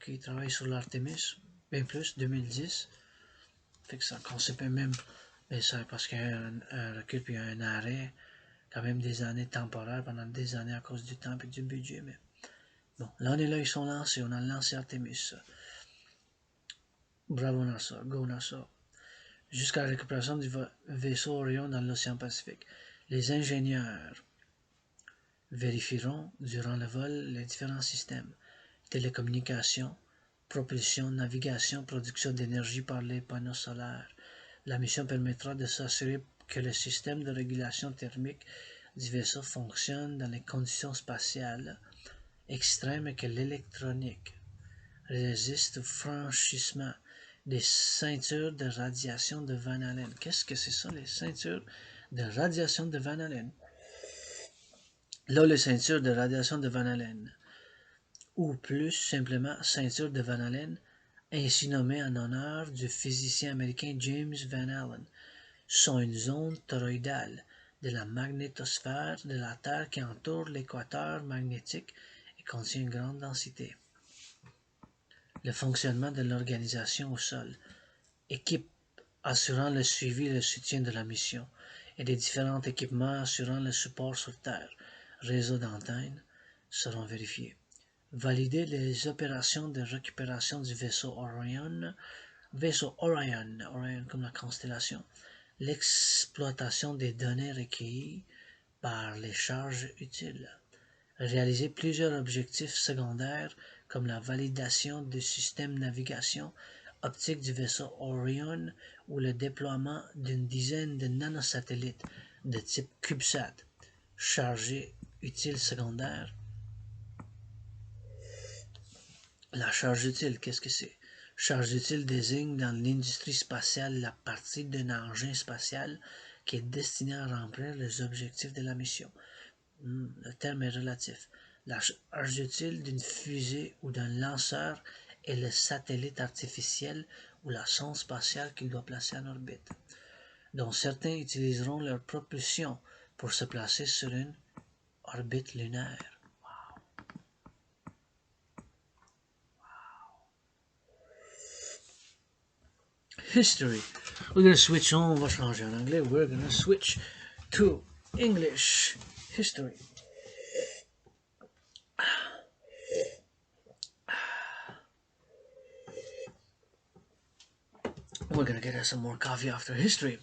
Qui travaille sur l'Artemis, bien plus, 2010. Fait que ça, qu'on sait pas même, mais ça, parce qu'il y a un recul puis un arrêt, quand même des années temporaires pendant des années à cause du temps et du budget, mais bon, là on est là, ils sont lancés, on a lancé Artemis. Bravo NASA, go NASA. Jusqu'à la récupération du vaisseau Orion dans l'océan Pacifique. Les ingénieurs vérifieront durant le vol les différents systèmes, télécommunications, propulsion, navigation, production d'énergie par les panneaux solaires. La mission permettra de s'assurer que le système de régulation thermique du vaisseau fonctionne dans les conditions spatiales extrêmes et que l'électronique résiste au franchissement des ceintures de radiation de Van Allen. Qu'est-ce que c'est ça, les ceintures de radiation de Van Allen? Là, les ceintures de radiation de Van Allen, ou plus simplement ceinture de Van Allen, ainsi nommée en honneur du physicien américain James Van Allen, sont une zone toroïdale de la magnétosphère de la Terre qui entoure l'équateur magnétique et contient une grande densité. Le fonctionnement de l'organisation au sol, équipe assurant le suivi et le soutien de la mission, et des différents équipements assurant le support sur Terre, réseau d'antennes, seront vérifiés. Valider les opérations de récupération du vaisseau Orion comme la constellation, l'exploitation des données recueillies par les charges utiles, réaliser plusieurs objectifs secondaires comme la validation du système de navigation optique du vaisseau Orion ou le déploiement d'une dizaine de nanosatellites de type CubeSat, chargés utiles secondaires. La charge utile, qu'est-ce que c'est? Charge utile désigne dans l'industrie spatiale la partie d'un engin spatial qui est destiné à remplir les objectifs de la mission. Le terme est relatif. La charge utile d'une fusée ou d'un lanceur est le satellite artificiel ou la sonde spatiale qu'il doit placer en orbite, dont certains utiliseront leur propulsion pour se placer sur une orbite lunaire. History. We're going to switch on, on va changer en anglais. We're going to switch to English. History. We're going to get us some more coffee after history.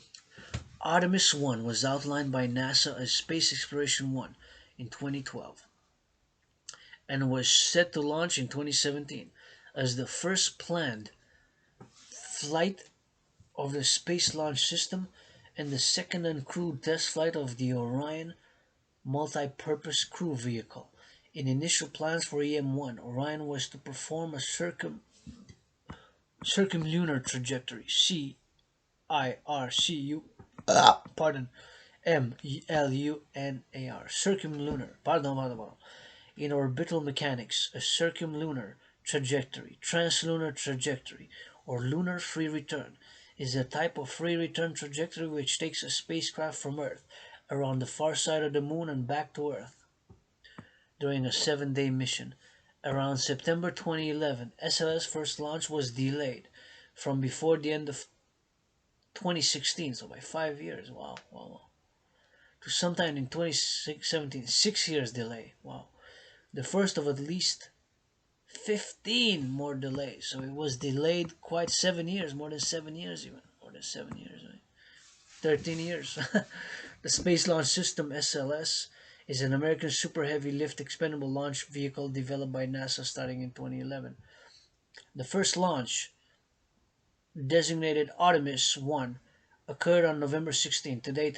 Artemis 1 was outlined by NASA as Space Exploration 1 in 2012 and was set to launch in 2017 as the first planned flight of the Space Launch System and the second uncrewed test flight of the Orion multi-purpose crew vehicle. In initial plans for EM1, Orion was to perform a circumlunar trajectory (CIRCU) M-E-L-U-N-A-R. Circumlunar. Pardon. In orbital mechanics, a circumlunar trajectory, translunar trajectory, or lunar free return is a type of free return trajectory which takes a spacecraft from Earth around the far side of the Moon and back to Earth during a 7-day mission. Around September 2011, SLS first launch was delayed from before the end of 2016, so by 5 years. Wow. To sometime in 2017, 6 years delay. Wow. The first of at least 15 more delays. So it was delayed quite 7 years, more than 7 years even. More than 7 years, right? 13 years. The Space Launch System, SLS, is an American super heavy lift expendable launch vehicle developed by NASA starting in 2011. The first launch, designated Artemis 1, occurred on November 16, today,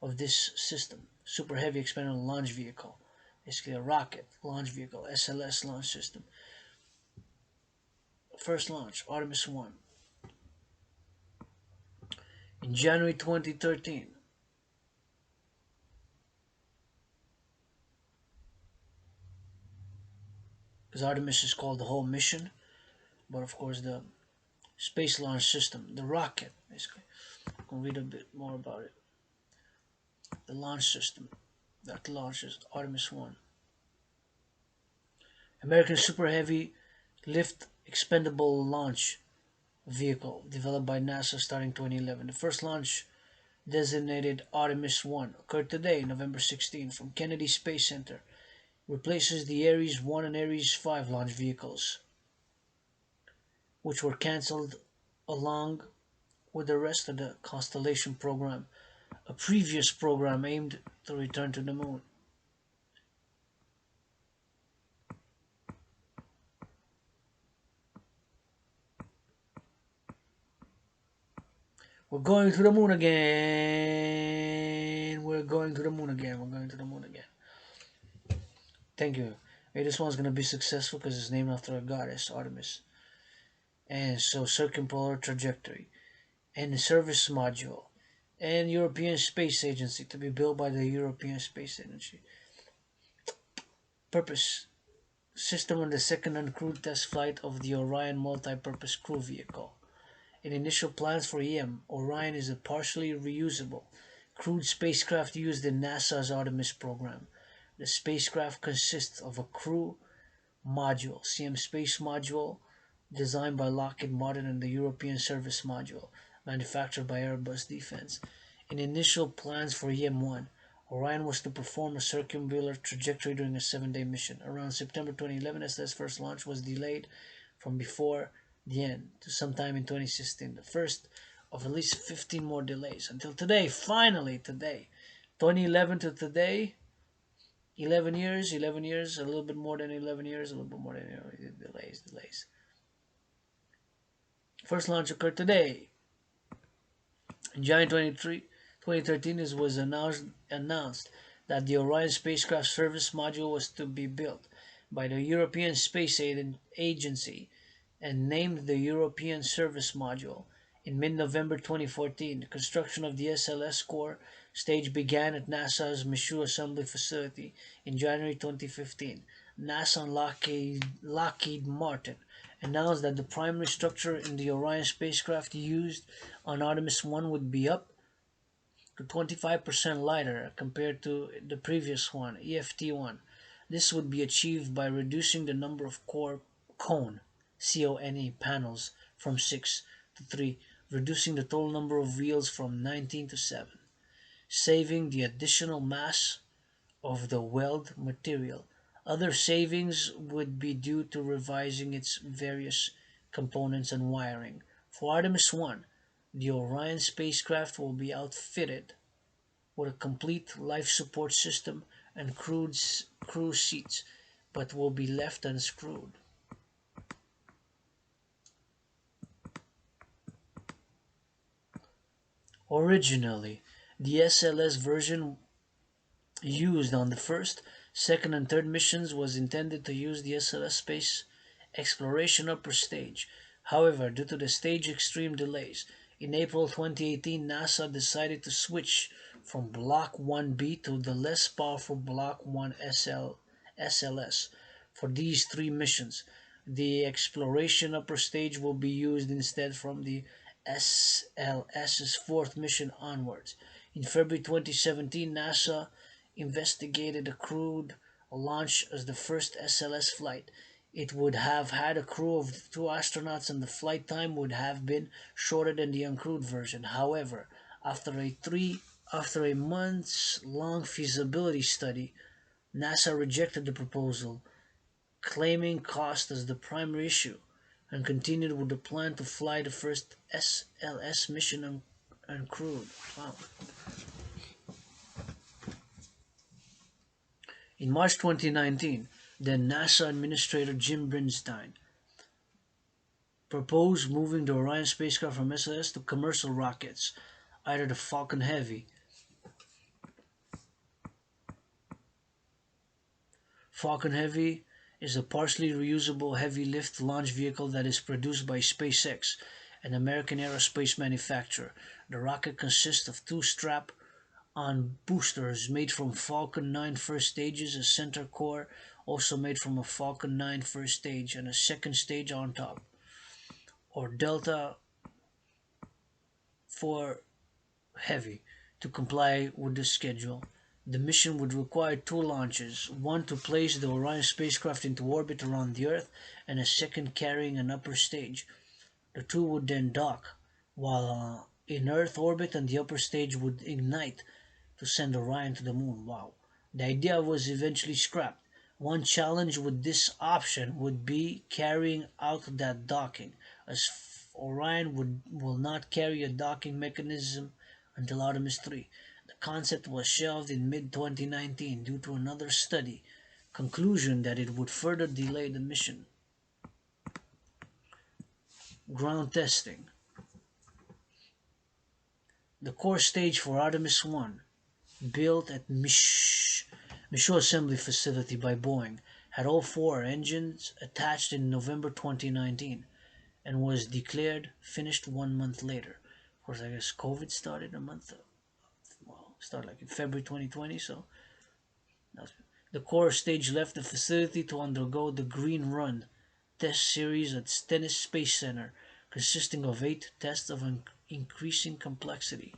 of this system, super heavy expendable launch vehicle. Basically a rocket launch vehicle, SLS launch system. First launch, Artemis 1. In January 2013, because Artemis is called the whole mission, but of course the space launch system, the rocket, basically. I can read a bit more about it. The launch system that launches Artemis 1. American Super Heavy Lift Expendable Launch Vehicle developed by NASA starting 2011. The first launch, designated Artemis 1, occurred today, November 16, from Kennedy Space Center. Replaces the Ares 1 and Ares 5 launch vehicles, which were cancelled along with the rest of the Constellation program, a previous program aimed to return to the Moon. We're going to the moon again. We're going to the moon again. We're going to the moon again. Thank you. Maybe this one's going to be successful because it's named after a goddess, Artemis. And so, circumpolar trajectory. And the service module. And European Space Agency, to be built by the European Space Agency. Purpose. System on the second uncrewed test flight of the Orion multi-purpose crew vehicle. In initial plans for EM, Orion is a partially reusable crewed spacecraft used in NASA's Artemis program. The spacecraft consists of a crew module, CM Space Module, designed by Lockheed Martin, and the European Service Module, manufactured by Airbus Defence. In initial plans for EM-1, Orion was to perform a circumpolar trajectory during a 7-day mission. Around September 2011, SLS first launch was delayed from before the end to sometime in 2016, the first of at least 15 more delays until today. Finally today, 2011 to today, 11 years, a little bit more than 11 years, a little bit more than delays. First launch occurred today. In January 2013, it was announced that the Orion spacecraft service module was to be built by the European Space Agency and named the European Service Module. In mid-November 2014, the construction of the SLS core stage began at NASA's Michoud Assembly Facility. In January 2015, NASA and Lockheed Martin announced that the primary structure in the Orion spacecraft used on Artemis 1 would be up to 25% lighter compared to the previous one, EFT-1. This would be achieved by reducing the number of cone panels from 6 to 3, reducing the total number of wheels from 19 to 7, saving the additional mass of the weld material. Other savings would be due to revising its various components and wiring. For Artemis 1, the Orion spacecraft will be outfitted with a complete life support system and crew seats, but will be left unscrewed. Originally, the SLS version used on the first, second, and third missions was intended to use the SLS space exploration upper stage. However, due to the stage extreme delays, in April 2018, NASA decided to switch from Block 1B to the less powerful Block 1 SLS. For these three missions, the exploration upper stage will be used instead from the SLS's fourth mission onwards. In February 2017, NASA investigated a crewed launch as the first SLS flight. It would have had a crew of two astronauts and the flight time would have been shorter than the uncrewed version. However, after a months-long feasibility study, NASA rejected the proposal, claiming cost as the primary issue, and continued with the plan to fly the first SLS mission uncrewed. Wow. In March 2019, then NASA Administrator Jim Bridenstine proposed moving the Orion spacecraft from SLS to commercial rockets, either the Falcon Heavy. Falcon Heavy is a partially reusable heavy-lift launch vehicle that is produced by SpaceX, an American aerospace manufacturer. The rocket consists of two strap-on boosters made from Falcon 9 first stages, a center core also made from a Falcon 9 first stage, and a second stage on top, or Delta for Heavy, to comply with the schedule. The mission would require two launches, one to place the Orion spacecraft into orbit around the Earth, and a second carrying an upper stage. The two would then dock while in Earth orbit, and the upper stage would ignite to send Orion to the moon. Wow. The idea was eventually scrapped. One challenge with this option would be carrying out that docking, as Orion will not carry a docking mechanism until Artemis 3. The concept was shelved in mid-2019 due to another study conclusion that it would further delay the mission. Ground testing. The core stage for Artemis 1, built at Michoud Assembly Facility by Boeing, had all four engines attached in November 2019 and was declared finished 1 month later. Of course, I guess COVID started started like in February 2020, so the core stage left the facility to undergo the Green Run test series at Stennis Space Center, consisting of 8 tests of increasing complexity.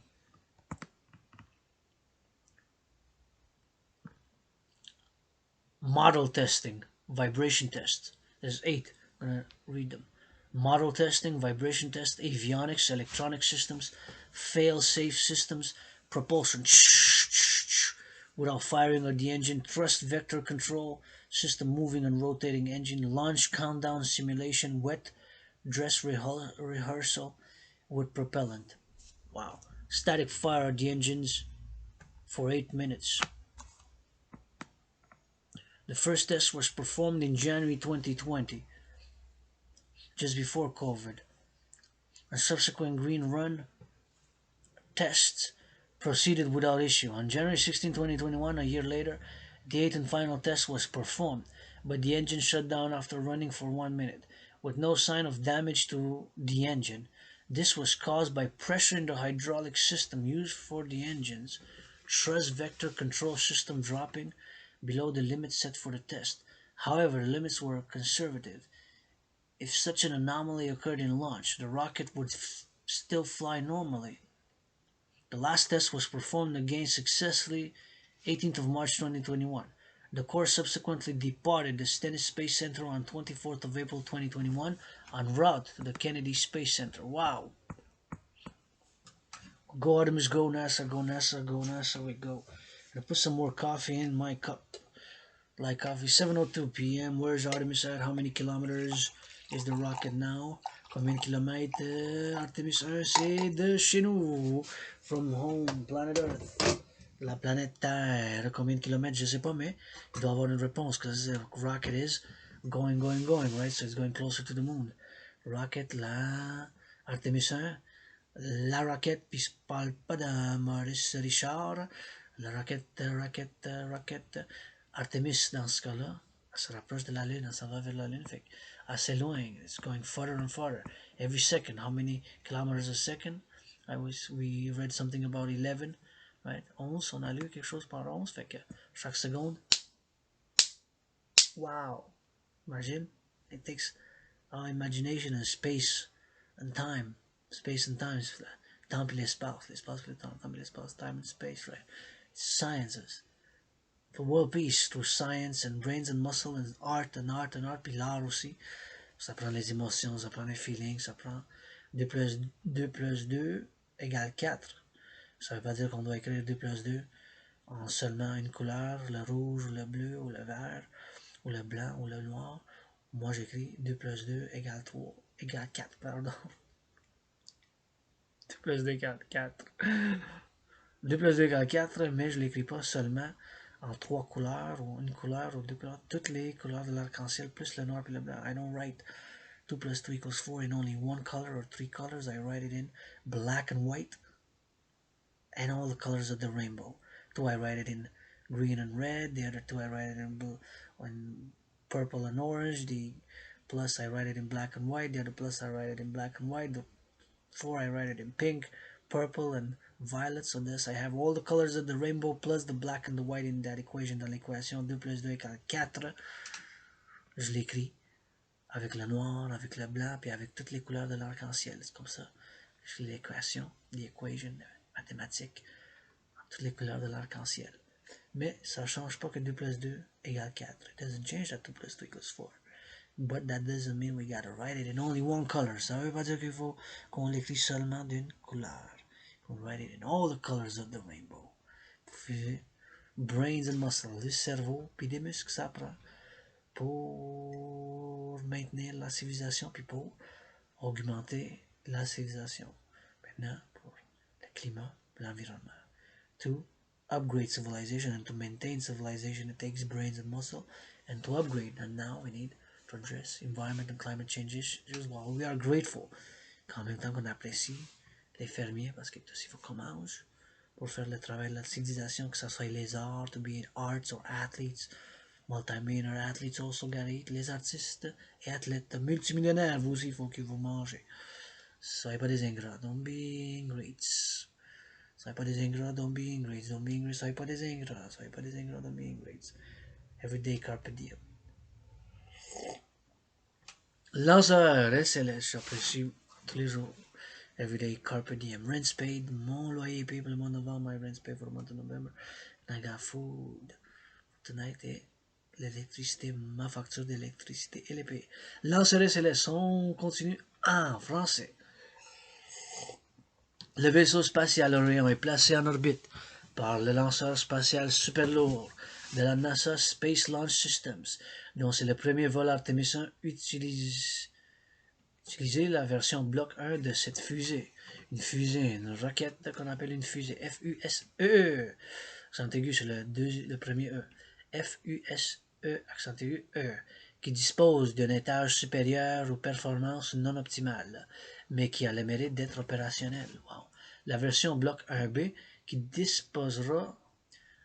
Model testing, vibration tests. There's 8. I'm going to read them. Model testing, vibration test, avionics, electronic systems, fail-safe systems, propulsion without firing of the engine, thrust vector control system, moving and rotating engine, launch countdown simulation, wet dress rehearsal with propellant. Wow. Static fire of the engines for 8 minutes. The first test was performed in January 2020, just before COVID. A subsequent Green Run tests proceeded without issue. On January 16, 2021, a year later, the 8th and final test was performed, but the engine shut down after running for 1 minute, with no sign of damage to the engine. This was caused by pressure in the hydraulic system used for the engine's thrust vector control system dropping below the limits set for the test. However, the limits were conservative. If such an anomaly occurred in launch, the rocket would still fly normally. The last test was performed again successfully 18th of March 2021. The core subsequently departed the Stennis Space Center on 24th of April 2021 en route to the Kennedy Space Center. Wow. Go Artemis, go NASA, go NASA, go NASA, we go. I'm gonna put some more coffee in my cup. Like coffee, 7:02 p.m. Where's Artemis at? How many kilometers is the rocket now? Combien de kilomètres? Artemis 1, c'est de chez nous. From home, planet Earth. La planète Terre. Combien de kilomètres? Je sais pas, mais il doit avoir une réponse, because the rocket is going, right? So it's going closer to the moon. Rocket, la Artemis 1. La roquette, puis je parle pas de Maurice Richard. La roquette. Artemis, dans ce cas-là, elle se rapproche de la Lune, elle s'en va vers la Lune, fait assez loin. It's going farther and farther. Every second, how many kilometers a second? We read something about 11, Right? 11, on a lu quelque chose par 11, fait que chaque seconde, wow! Imagine, it takes our imagination and space and time. Space and time, temps et l'espace, l'espace et le temps, temps et l'espace, time and space, right? Sciences. For world peace through science and brains and muscle and art and art and art, puis l'art aussi. Ça prend les émotions, ça prend les feelings, ça prend 2 plus 2 égale 4. Ça veut pas dire qu'on doit écrire 2 plus 2 en seulement une couleur, le rouge ou le bleu ou le vert ou le blanc ou le noir. Moi j'écris 2 plus 2 égale 3, égale 4, pardon. 2 plus 2 égale 4. 2 plus 2 égale 4, mais je l'écris pas seulement en 3 couleurs ou une couleur ou 2 couleurs, toutes les couleurs de l'arc-en-ciel plus le noir et le blanc. I don't write 2 plus 2 equals 4 in only one color or 3 colors. I write it in black and white and all the colors of the rainbow. 2 I write it in green and red, the other 2 I write it in blue, in purple and orange, the plus I write it in black and white, the other plus I write it in black and white, the 4 I write it in pink, purple and violet. So this I have all the colors of the rainbow plus the black and the white in that equation. Dans l'équation 2 plus 2 égale 4, je l'écris avec le noir, avec le blanc, puis avec toutes les couleurs de l'arc-en-ciel. C'est comme ça. Je lis l'équation, l'équation mathématique, toutes les couleurs de l'arc-en-ciel. Mais ça ne change pas que 2 plus 2 égale 4. It doesn't change that 2 plus 2 equals 4. But that doesn't mean we gotta write it in only one color. Ça veut pas dire qu'il faut qu'on l'écrit seulement d'une couleur. Il faut write it in all the colors of the rainbow. Puis, brains and muscles, le cerveau, puis des muscles, ça prend pour maintenir la civilisation, puis pour augmenter la civilisation. Maintenant, pour le climat, l'environnement. To upgrade civilization and to maintain civilization, it takes brains and muscle. And to upgrade, and now we need to address environment and climate change issues while we are grateful. En même temps qu'on apprécie les fermiers, parce que aussi il faut qu'on mange pour faire le travail de la civilisation, que ce soit les arts, to be in arts or athletes, multimillionaire athletes also gotta eat, les artistes et athlètes multimillionnaires, vous aussi, il faut que vous mangez. Soyez pas des ingrats, don't be ingrates. Soyez pas des ingrats, don't be ingrates, don't be ingrates, soyez pas des ingrats, soyez pas des ingrats, don't be ingrates. Everyday carpe diem. Lanceur, SLS, j'apprécie tous les jours. Everyday carpe diem. Rent paid, mon loyer payé pour le mois de novembre, my rent paid for the month of November. I got food tonight et l'électricité, ma facture d'électricité, elle est payée. Lanceur SLS, on continue en français. Le vaisseau spatial Orion est placé en orbite par le lanceur spatial super lourd de la NASA Space Launch Systems, dont c'est le premier vol Artemis 1 utiliser la version bloc 1 de cette fusée. Une fusée, une roquette qu'on appelle une fusée. F-U-S-E-E. Accent aigu sur le premier E. F-U-S-E, accent aigu E. Qui dispose d'un étage supérieur aux performances non optimales, mais qui a le mérite d'être opérationnel. Wow. La version bloc 1B qui disposera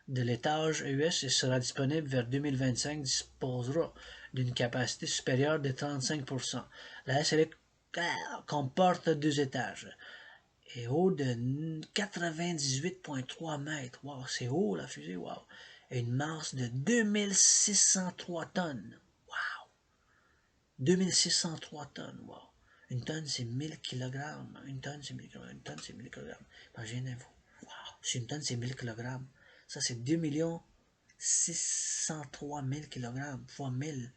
de l'étage EUS et sera disponible vers 2025 disposera d'une capacité supérieure de 35%. La SLS comporte 2 étages et haut de 98,3 mètres. Wow, c'est haut la fusée, wow. Et une masse de 2603 tonnes. Wow. 2603 tonnes, wow. Une tonne, c'est 1000 kg. Une tonne, c'est 1000 kg. Une tonne, c'est 1000 kg. Imaginez-vous. Wow. Si une tonne, c'est 1000 kg. Ça, c'est 2 603 000 kg fois 1000.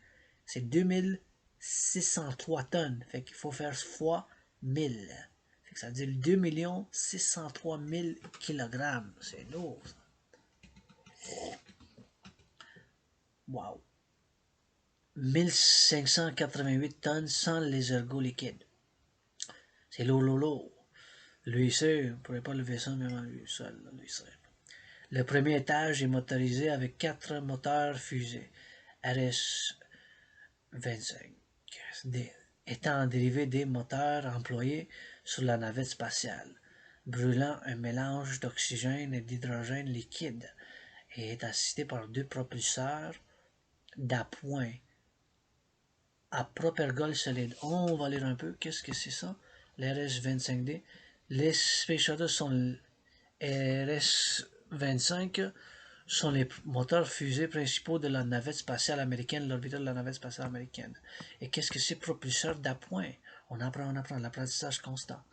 C'est 2603 tonnes. Fait qu'il faut faire fois 1000. Fait que ça veut dire 2 603 000 kg. C'est lourd, ça. Wow. 1588 tonnes sans les ergots liquides. C'est lourd, lourd, lourd. Lui seul, on ne pourrait pas lever ça même lui seul. Lui seul. Le premier étage est motorisé avec 4 moteurs fusées RS-25, étant dérivé des moteurs employés sur la navette spatiale, brûlant un mélange d'oxygène et d'hydrogène liquide et est assisté par 2 propulseurs d'appoint à propergol solide. On va lire un peu. Qu'est-ce que c'est ça? Les RS-25D. Les Space Shuttles sont RS 25 sont les moteurs fusées principaux de la navette spatiale américaine, l'orbiteur de la navette spatiale américaine. Et qu'est-ce que c'est propulseur d'appoint? On apprend, l'apprentissage constant.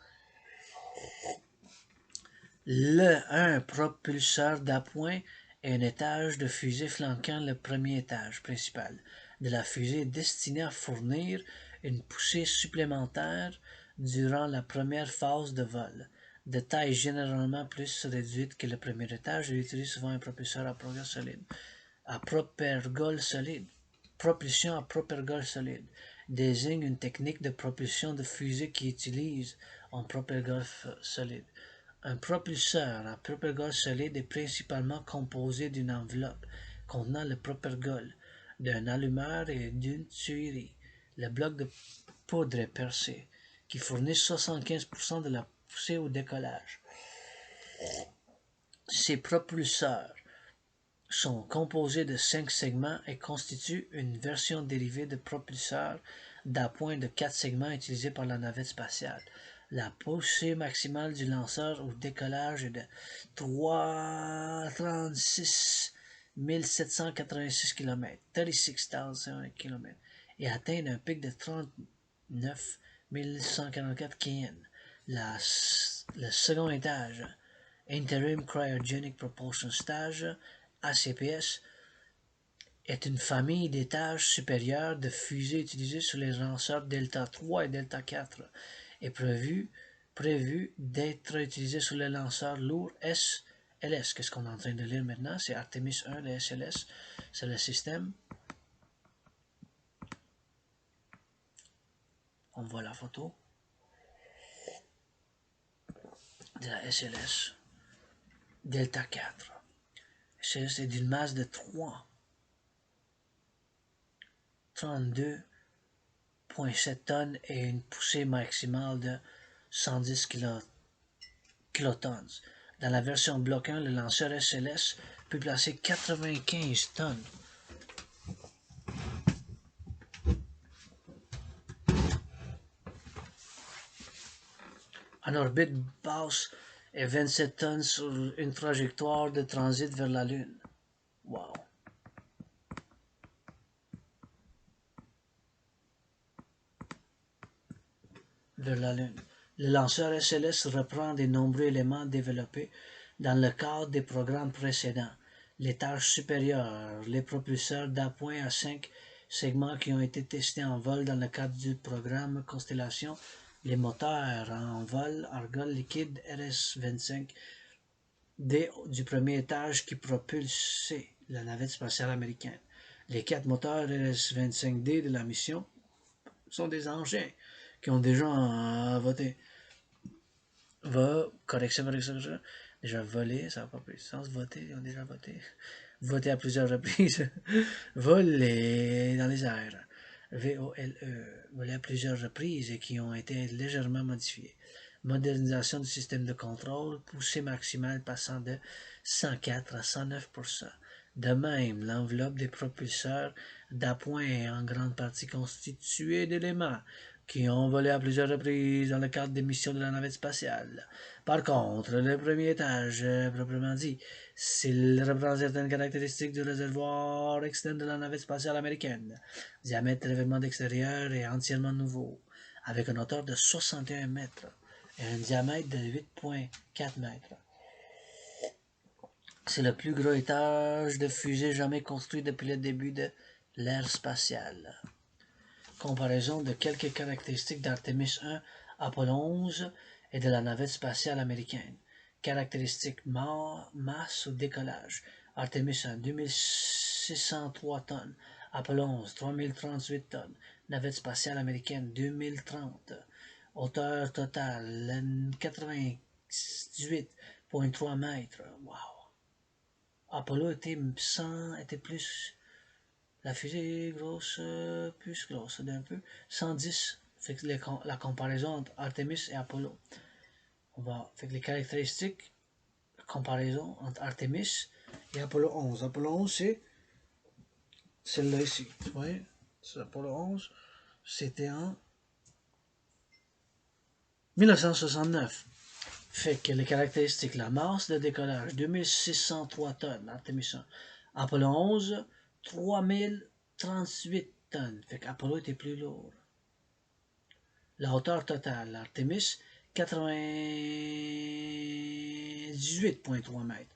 Un propulseur d'appoint est un étage de fusée flanquant le premier étage principal de la fusée destiné à fournir une poussée supplémentaire durant la première phase de vol. De taille généralement plus réduite que le premier étage, il utilise souvent un propulseur à propergol solide. Propulsion à propergol solide désigne une technique de propulsion de fusée qui utilise un propergol solide. Un propulseur à propergol solide est principalement composé d'une enveloppe contenant le propergol, d'un allumeur et d'une tuerie. Le bloc de poudre est percé, qui fournit 75% de la poussée au décollage. Ces propulseurs sont composés de 5 segments et constituent une version dérivée de propulseur d'appoint de 4 segments utilisé par la navette spatiale. La poussée maximale du lanceur au décollage est de 36 786 km, 36,000 km, et atteint un pic de 39 144 kN. Le second étage, Interim Cryogenic Propulsion Stage, ACPS, est une famille d'étages supérieurs de fusées utilisées sur les lanceurs Delta 3 et Delta 4 et prévu d'être utilisé sur les lanceurs lourds SLS. Qu'est-ce qu'on est en train de lire maintenant? C'est Artemis 1, le SLS. C'est le système. On voit la photo de la SLS. Delta 4. SLS est d'une masse de 32,7 tonnes et une poussée maximale de 110 kilotonnes. Dans la version bloc 1, le lanceur SLS peut placer 95 tonnes. En orbite basse et 27 tonnes sur une trajectoire de transit vers la Lune. Wow! Vers la Lune. Le lanceur SLS reprend de nombreux éléments développés dans le cadre des programmes précédents. L'étage supérieur, les propulseurs d'appoint à 5 segments qui ont été testés en vol dans le cadre du programme Constellation, les moteurs en vol Argol liquide RS-25D du premier étage qui propulsaient la navette spatiale américaine. Les 4 moteurs RS-25D de la mission sont des engins qui ont déjà voté. Correction. Déjà volé, ça n'a pas plus de sens. Voté, ils ont déjà voté. Voté à plusieurs reprises. Volé dans les airs. VOLE. Volé à plusieurs reprises et qui ont été légèrement modifiés. Modernisation du système de contrôle, poussée maximale passant de 104 à 109%. De même, l'enveloppe des propulseurs d'appoint est en grande partie constituée d'éléments qui ont volé à plusieurs reprises dans le cadre des missions de la navette spatiale. Par contre, le premier étage, proprement dit, s'il reprend certaines caractéristiques du réservoir externe de la navette spatiale américaine. Le diamètre de l'événement d'extérieur est entièrement nouveau, avec une hauteur de 61 mètres et un diamètre de 8,4 mètres. C'est le plus gros étage de fusée jamais construit depuis le début de l'ère spatiale. Comparaison de quelques caractéristiques d'Artemis 1, Apollo 11 et de la navette spatiale américaine. Caractéristiques masse au décollage. Artemis 1, 2603 tonnes. Apollo 11, 3038 tonnes. Navette spatiale américaine, 2030. Hauteur totale, 98,3 mètres. Wow! Apollo était plus... La fusée est grosse, plus grosse d'un peu. 110, fait que la comparaison entre Artemis et Apollo. Fait que les caractéristiques, la comparaison entre Artemis et Apollo 11. Apollo 11, c'est celle-là ici. Vous voyez? C'est Apollo 11. C'était en 1969. Fait que les caractéristiques, la masse de décollage, 2603 tonnes, Artemis 1. Apollo 11, 3038 tonnes. Fait qu'Apollo était plus lourd. La hauteur totale, Artemis, 98,3 mètres.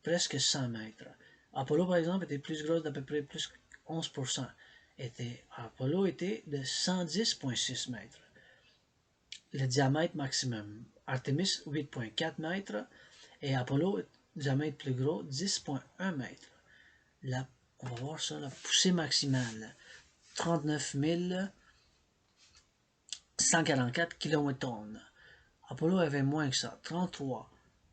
Presque 100 mètres. Apollo, par exemple, était plus grosse d'à peu près plus 11%. Apollo était de 110,6 mètres. Le diamètre maximum, Artemis 8,4 mètres et Apollo, diamètre plus gros, 10,1 mètres. On va voir ça, la poussée maximale, 39 144 km/h. Apollo avait moins que ça, 33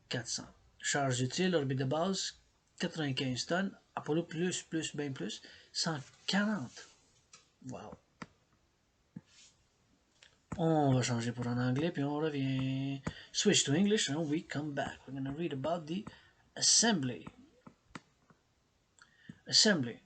400. Charge utile, orbite de base, 95 tonnes. Apollo plus, bien plus, 140. Wow. On va changer pour un anglais, puis on revient. Switch to English, and we come back. We're going to read about the assembly. Assembly.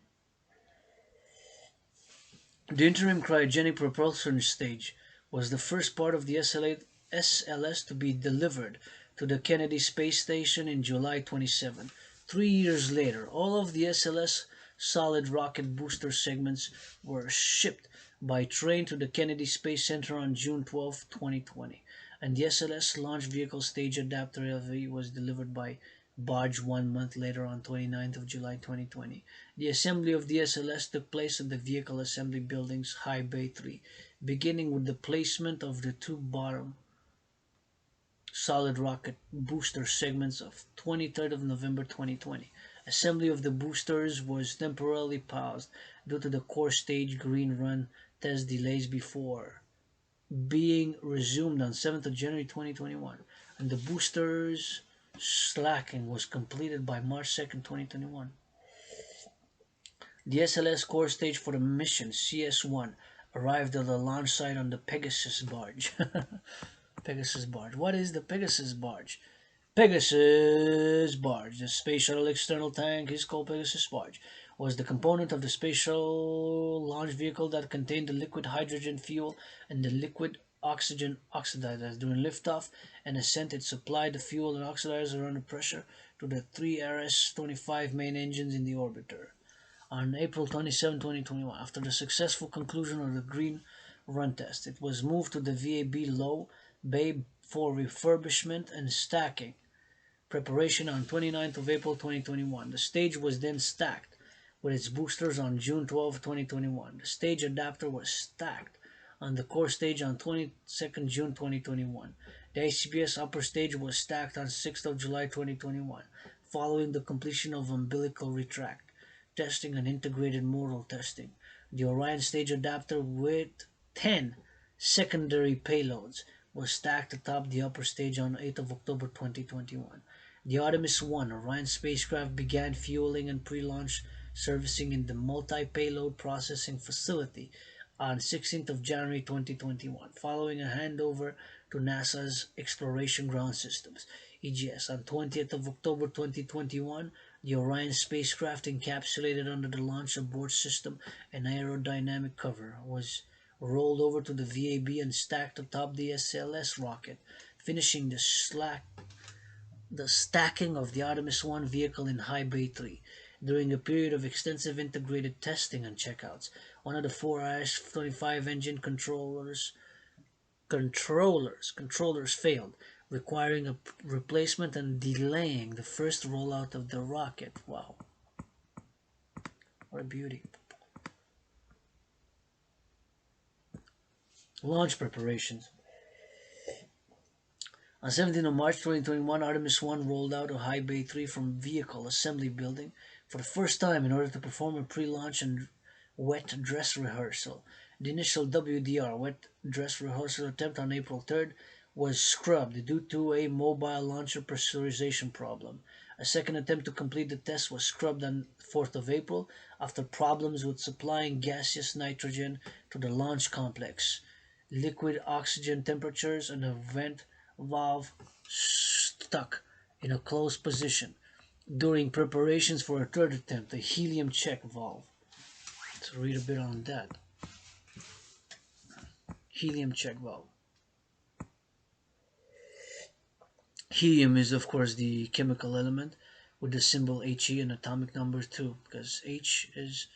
The interim cryogenic propulsion stage was the first part of the SLS to be delivered to the Kennedy Space Station in July 27. 3 years later, all of the SLS solid rocket booster segments were shipped by train to the Kennedy Space Center on June 12, 2020, and the SLS launch vehicle stage adapter LV was delivered by barge 1 month later on 29th of July 2020. The assembly of the SLS took place at the Vehicle Assembly Building's High Bay 3, beginning with the placement of the two bottom solid rocket booster segments of 23rd of November 2020. Assembly of the boosters was temporarily paused due to the core stage green run test delays before being resumed on 7th of January 2021, and the boosters slacking was completed by March 2nd, 2021. The SLS core stage for the mission CS-1 arrived at the launch site on the Pegasus barge. Pegasus barge. What is the Pegasus barge? Pegasus barge. The space shuttle external tank is called Pegasus barge. Was the component of the space shuttle launch vehicle that contained the liquid hydrogen fuel and the liquid oxygen oxidizers. During liftoff and ascent, it supplied the fuel and oxidizer under pressure to the three RS-25 main engines in the orbiter. On April 27, 2021, after the successful conclusion of the green run test, it was moved to the VAB low bay for refurbishment and stacking preparation on 29th of April 2021. The stage was then stacked with its boosters on June 12, 2021. The stage adapter was stacked on the core stage on 22nd June 2021. The ICBS upper stage was stacked on 6th of July 2021, following the completion of umbilical retract testing and integrated modal testing. The Orion stage adapter with 10 secondary payloads was stacked atop the upper stage on 8th of October 2021. The Artemis 1 Orion spacecraft began fueling and pre-launch servicing in the multi-payload processing facility on 16th of January 2021, following a handover to NASA's Exploration Ground Systems (EGS). On 20th of October 2021, the Orion spacecraft, encapsulated under the launch abort system and aerodynamic cover, was rolled over to the VAB and stacked atop the SLS rocket, finishing the stacking of the Artemis 1 vehicle in High Bay 3. During a period of extensive integrated testing and checkouts, one of the four RS-25 engine controllers failed, requiring a replacement and delaying the first rollout of the rocket. Wow, what a beauty. Launch preparations. On 17th of March 2021, Artemis 1 rolled out of High Bay 3 from Vehicle Assembly Building for the first time in order to perform a pre-launch and wet dress rehearsal. The initial WDR, wet dress rehearsal attempt on April 3rd, was scrubbed due to a mobile launcher pressurization problem. A second attempt to complete the test was scrubbed on 4th of April after problems with supplying gaseous nitrogen to the launch complex, liquid oxygen temperatures, and a vent valve stuck in a closed position. During preparations for a third attempt, a helium check valve. Let's read a bit on that. Helium check valve. Helium is, of course, the chemical element with the symbol He and atomic number 2, because H is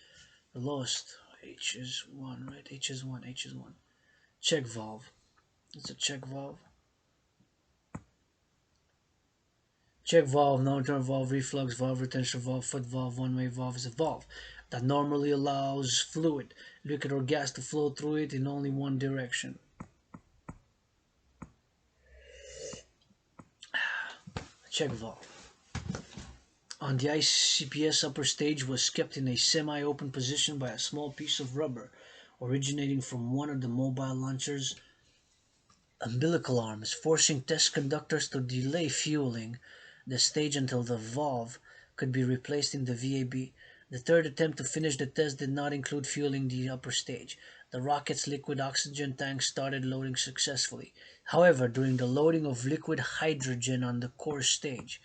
the lowest. H is 1, right? H is 1, H is 1. Check valve. It's a check valve. Check valve, non-return valve, reflux valve, retention valve, foot valve, one-way valve is a valve that normally allows fluid, liquid or gas to flow through it in only one direction. Check valve. On the ICPS, upper stage was kept in a semi-open position by a small piece of rubber originating from one of the mobile launcher's umbilical arms, forcing test conductors to delay fueling the stage until the valve could be replaced in the VAB. The third attempt to finish the test did not include fueling the upper stage. The rocket's liquid oxygen tank started loading successfully. However, during the loading of liquid hydrogen on the core stage,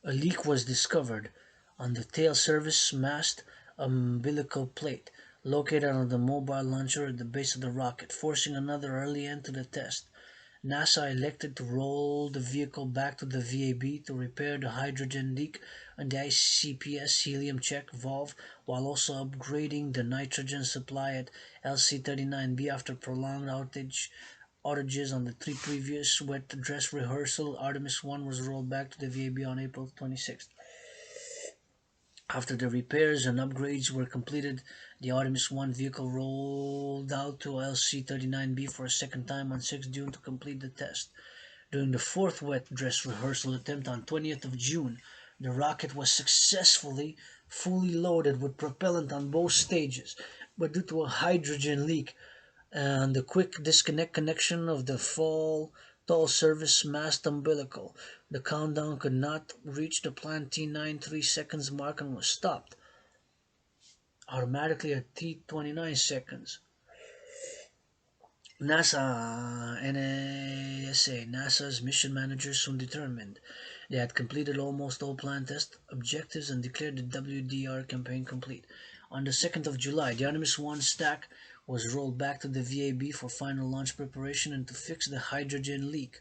a leak was discovered on the tail service mast umbilical plate, located on the mobile launcher at the base of the rocket, forcing another early end to the test. NASA elected to roll the vehicle back to the VAB to repair the hydrogen leak on the ICPS helium check valve, while also upgrading the nitrogen supply at LC-39B after prolonged outages on the 3 previous wet dress rehearsal. Artemis 1 was rolled back to the VAB on April 26th. After the repairs and upgrades were completed, the Artemis 1 vehicle rolled out to LC-39B for a second time on 6 June to complete the test. During the fourth wet dress rehearsal attempt on 20th of June, the rocket was successfully fully loaded with propellant on both stages, but due to a hydrogen leak and the quick disconnect connection of the fall tall service mast umbilical, the countdown could not reach the planned T9 3 seconds mark and was stopped automatically at T29 seconds. NASA's mission managers soon determined they had completed almost all planned test objectives and declared the WDR campaign complete. On the 2nd of July, the Artemis 1 stack was rolled back to the VAB for final launch preparation and to fix the hydrogen leak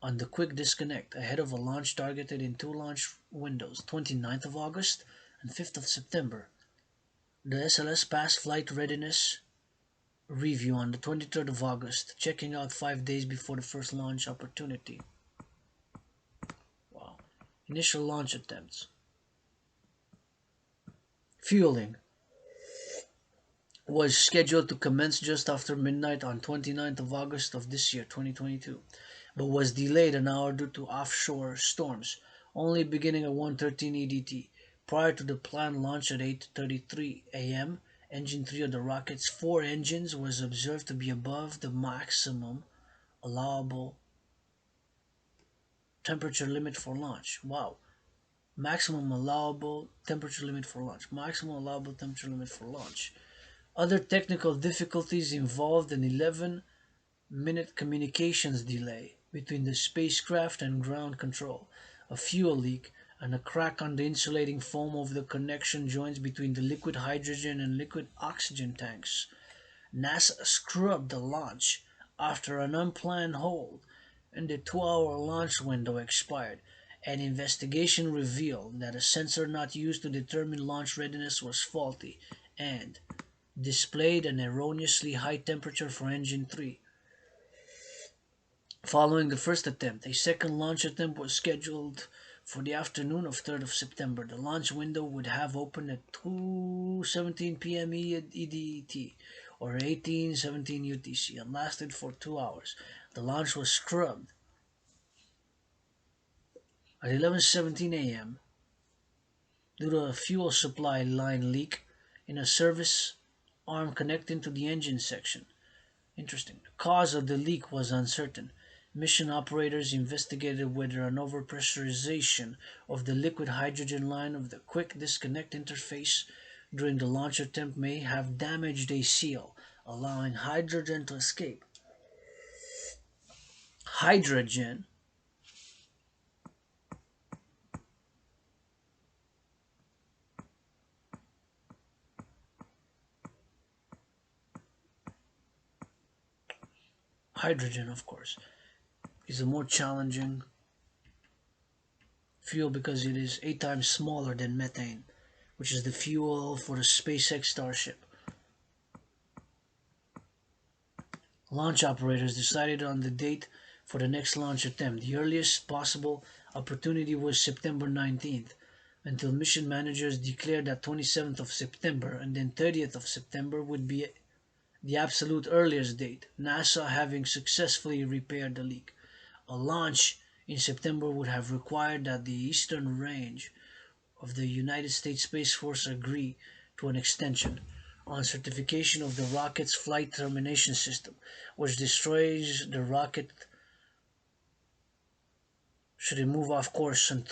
on the quick disconnect ahead of a launch targeted in 2 launch windows, 29th of August and 5th of September. The SLS passed flight readiness review on the 23rd of August, checking out 5 days before the first launch opportunity. Wow. Initial launch attempts. Fueling was scheduled to commence just after midnight on 29th of August of this year, 2022, but was delayed an hour due to offshore storms, only beginning at 1:13 EDT. Prior to the planned launch at 8:33 a.m., Engine 3 of the rocket's 4 engines was observed to be above the maximum allowable temperature limit for launch. Wow. Maximum allowable temperature limit for launch. Maximum allowable temperature limit for launch. Other technical difficulties involved an 11-minute communications delay between the spacecraft and ground control, a fuel leak, and a crack on the insulating foam of the connection joints between the liquid hydrogen and liquid oxygen tanks. NASA scrubbed the launch after an unplanned hold, and the 2-hour launch window expired. An investigation revealed that a sensor not used to determine launch readiness was faulty and displayed an erroneously high temperature for Engine 3. Following the first attempt, a second launch attempt was scheduled for the afternoon of 3rd of September. The launch window would have opened at 2:17 p.m. EDT or 18:17 UTC and lasted for 2 hours. The launch was scrubbed at 11:17 a.m. due to a fuel supply line leak in a service arm connecting to the engine section. Interesting. The cause of the leak was uncertain. Mission operators investigated whether an overpressurization of the liquid hydrogen line of the quick disconnect interface during the launch attempt may have damaged a seal, allowing hydrogen to escape. Hydrogen Hydrogen, of course, is a more challenging fuel because it is 8 times smaller than methane, which is the fuel for the SpaceX Starship. Launch operators decided on the date for the next launch attempt. The earliest possible opportunity was September 19th, until mission managers declared that 27th of September and then 30th of September would be the absolute earliest date, NASA having successfully repaired the leak. A launch in September would have required that the eastern range of the United States Space Force agree to an extension on certification of the rocket's flight termination system, which destroys the rocket should it move off course and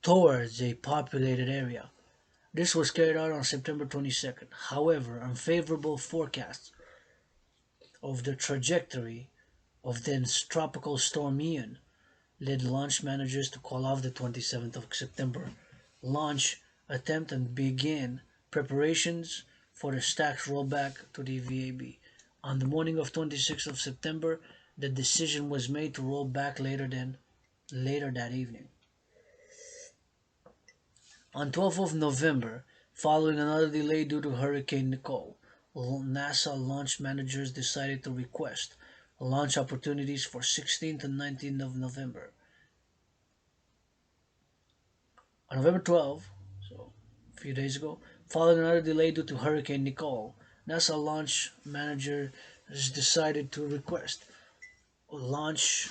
towards a populated area. This was carried out on September 22nd. However, unfavorable forecasts of the trajectory of then tropical storm Ian led launch managers to call off the 27th of September launch attempt and begin preparations for the stacked rollback to the VAB. On the morning of 26th of September, the decision was made to roll back later that evening. On 12th of November, following another delay due to Hurricane Nicole, NASA launch managers decided to request launch opportunities for 16th and 19th of November. On November 12th, so a few days ago, following another delay due to Hurricane Nicole, NASA launch managers decided to request launch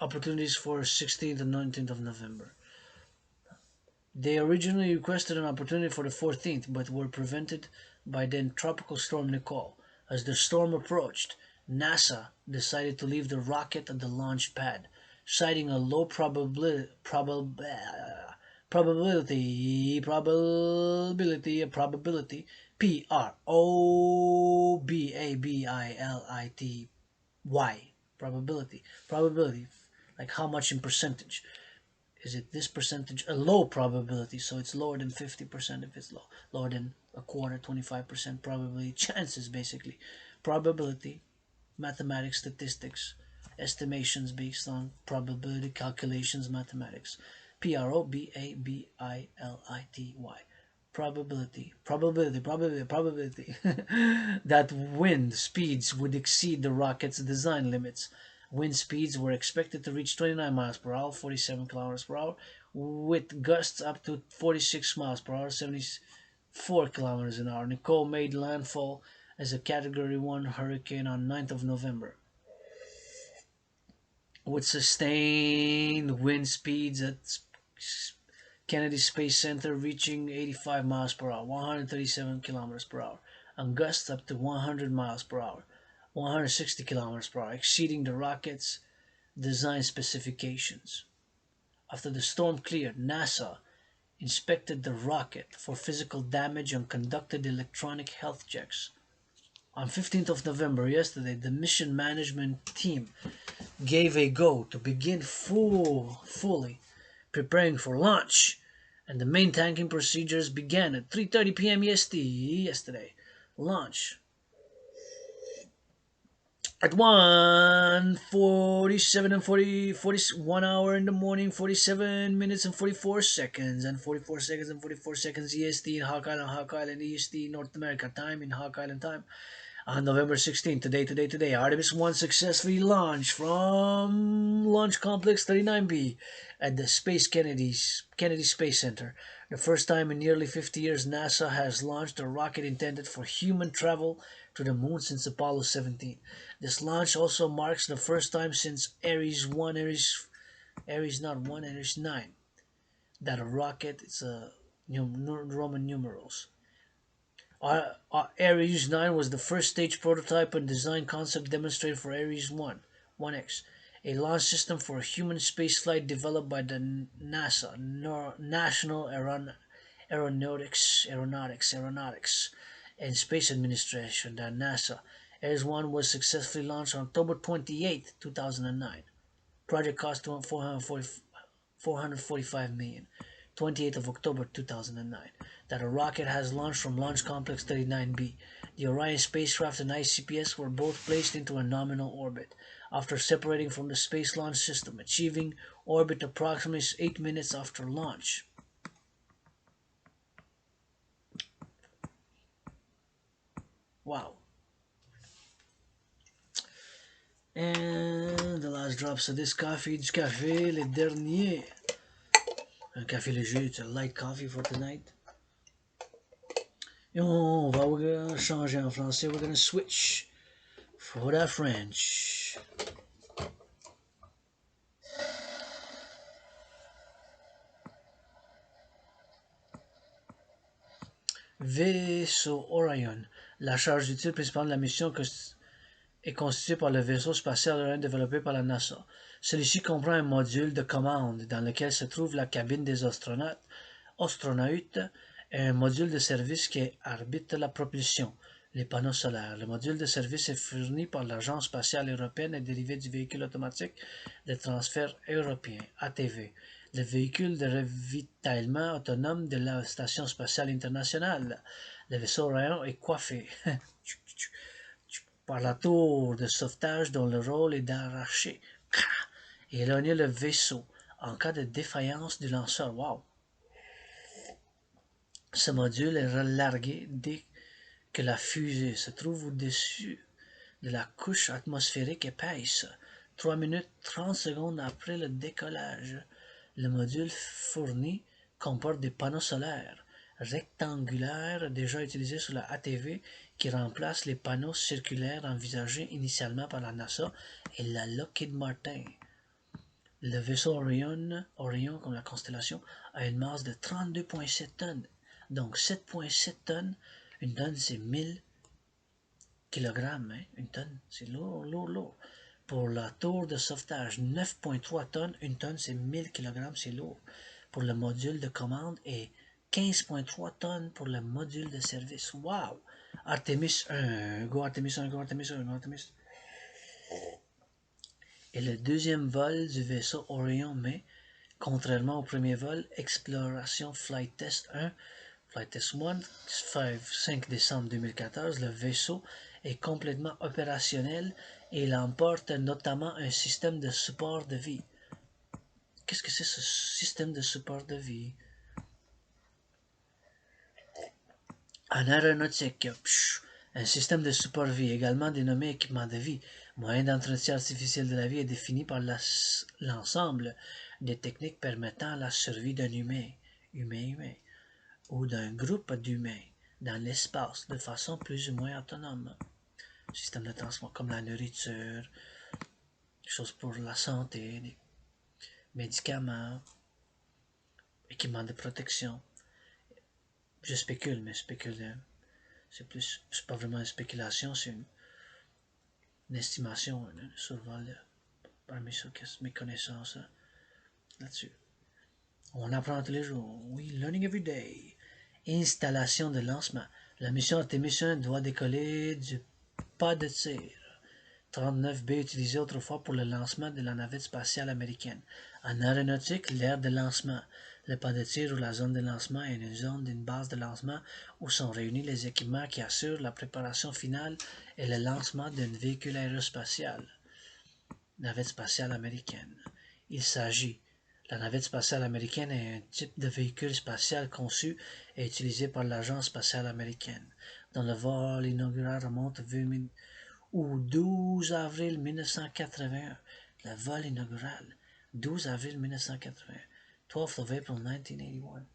opportunities for 16th and 19th of November. They originally requested an opportunity for the 14th, but were prevented by then Tropical Storm Nicole. As the storm approached, NASA decided to leave the rocket at the launch pad, citing a low probability probability, like how much in percentage. Is it this percentage? A low probability, so it's lower than 50% if it's lower than a quarter, 25% probability. Chances, basically. Probability, mathematics, statistics, estimations based on probability calculations, mathematics. Probability. Probability that wind speeds would exceed the rocket's design limits. Wind speeds were expected to reach 29 miles per hour, 47 kilometers per hour, with gusts up to 46 miles per hour, 74 kilometers an hour. Nicole made landfall as a Category 1 hurricane on 9th of November, with sustained wind speeds at Kennedy Space Center reaching 85 miles per hour, 137 kilometers per hour, and gusts up to 100 miles per hour, 160 kilometers per hour, exceeding the rocket's design specifications. After the storm cleared, NASA inspected the rocket for physical damage and conducted electronic health checks. On 15th of November, yesterday, the mission management team gave a go to begin fully preparing for launch, and the main tanking procedures began at 3:30 p.m. EST yesterday. Launch at 1:47 and 1 hour in the morning, 47 minutes and 44 seconds, and 44 seconds and 44 seconds EST in Hawk Island, EST North America time, in Hawk Island time. On November 16th, today, Artemis 1 successfully launched from Launch Complex 39B at the Kennedy Space Center. The first time in nearly 50 years, NASA has launched a rocket intended for human travel to the moon since Apollo 17. This launch also marks the first time since Ares 9, that a rocket, it's a Roman numerals. Ares 9 was the first stage prototype and design concept demonstrated for Ares 1X, a launch system for human spaceflight developed by the NASA, National Aeronautics and Space Administration, the NASA. Ares 1 was successfully launched on October 28, 2009. Project cost $445 million. 28th of October 2009, that a rocket has launched from Launch Complex 39B. The Orion spacecraft and ICPS were both placed into a nominal orbit after separating from the Space Launch System, achieving orbit approximately 8 minutes after launch. Wow. And the last drops of this coffee, du café, le dernier. Un café léger, it's a light coffee for tonight. Et on va changer en français, we're gonna switch for the French. Vaisseau Orion. La charge utile principale de la mission est constituée par le vaisseau spatial Orion développé par la NASA. Celui-ci comprend un module de commande dans lequel se trouve la cabine des astronautes et un module de service qui arbitre la propulsion, les panneaux solaires. Le module de service est fourni par l'Agence spatiale européenne et dérivé du véhicule automatique de transfert européen, ATV, le véhicule de ravitaillement autonome de la Station spatiale internationale. Le vaisseau Orion est coiffé par la tour de sauvetage dont le rôle est d'arracher et éloigner le vaisseau en cas de défaillance du lanceur. Wow! Ce module est relargué dès que la fusée se trouve au-dessus de la couche atmosphérique épaisse, 3 minutes 30 secondes après le décollage. Le module fourni comporte des panneaux solaires rectangulaires déjà utilisés sur la ATV qui remplacent les panneaux circulaires envisagés initialement par la NASA et la Lockheed Martin. Le vaisseau Orion comme la constellation, a une masse de 32,7 tonnes. Donc 7,7 tonnes, une tonne c'est 1000 kg, hein? Une tonne, c'est lourd, lourd, lourd. Pour la tour de sauvetage, 9,3 tonnes, une tonne c'est 1000 kg, c'est lourd. Pour le module de commande et 15,3 tonnes pour le module de service. Wow! Artemis 1, Go Artemis 1, Go Artemis 1, Go Artemis. Et le deuxième vol du vaisseau Orion, mais contrairement au premier vol, Exploration Flight Test 1, Flight Test 1, 5 décembre 2014, le vaisseau est complètement opérationnel et il emporte notamment un système de support de vie. Qu'est-ce que c'est ce système de support de vie? En aéronautique, un système de support de vie, également dénommé équipement de vie, moyen d'entretien artificiel de la vie, est défini par l'ensemble des techniques permettant la survie d'un humain, ou d'un groupe d'humains dans l'espace de façon plus ou moins autonome. Système de transport comme la nourriture, des choses pour la santé, des médicaments, équipements de protection. Je spécule, mais c'est pas vraiment une spéculation, c'est une estimation, un survol parmi mes connaissances là-dessus. On apprend tous les jours. Oui, learning every day. Installation de lancement. La mission Artemis 1 doit décoller du pas de tir 39B utilisé autrefois pour le lancement de la navette spatiale américaine. En aéronautique, l'aire de lancement. Le pas de tir ou la zone de lancement est une zone d'une base de lancement où sont réunis les équipements qui assurent la préparation finale et le lancement d'un véhicule aérospatial. Navette spatiale américaine. Il s'agit. La navette spatiale américaine est un type de véhicule spatial conçu et utilisé par l'Agence spatiale américaine, dont le vol inaugural remonte au 12 avril 1981. Le vol inaugural, 12 avril 1981. 12th of April 1981.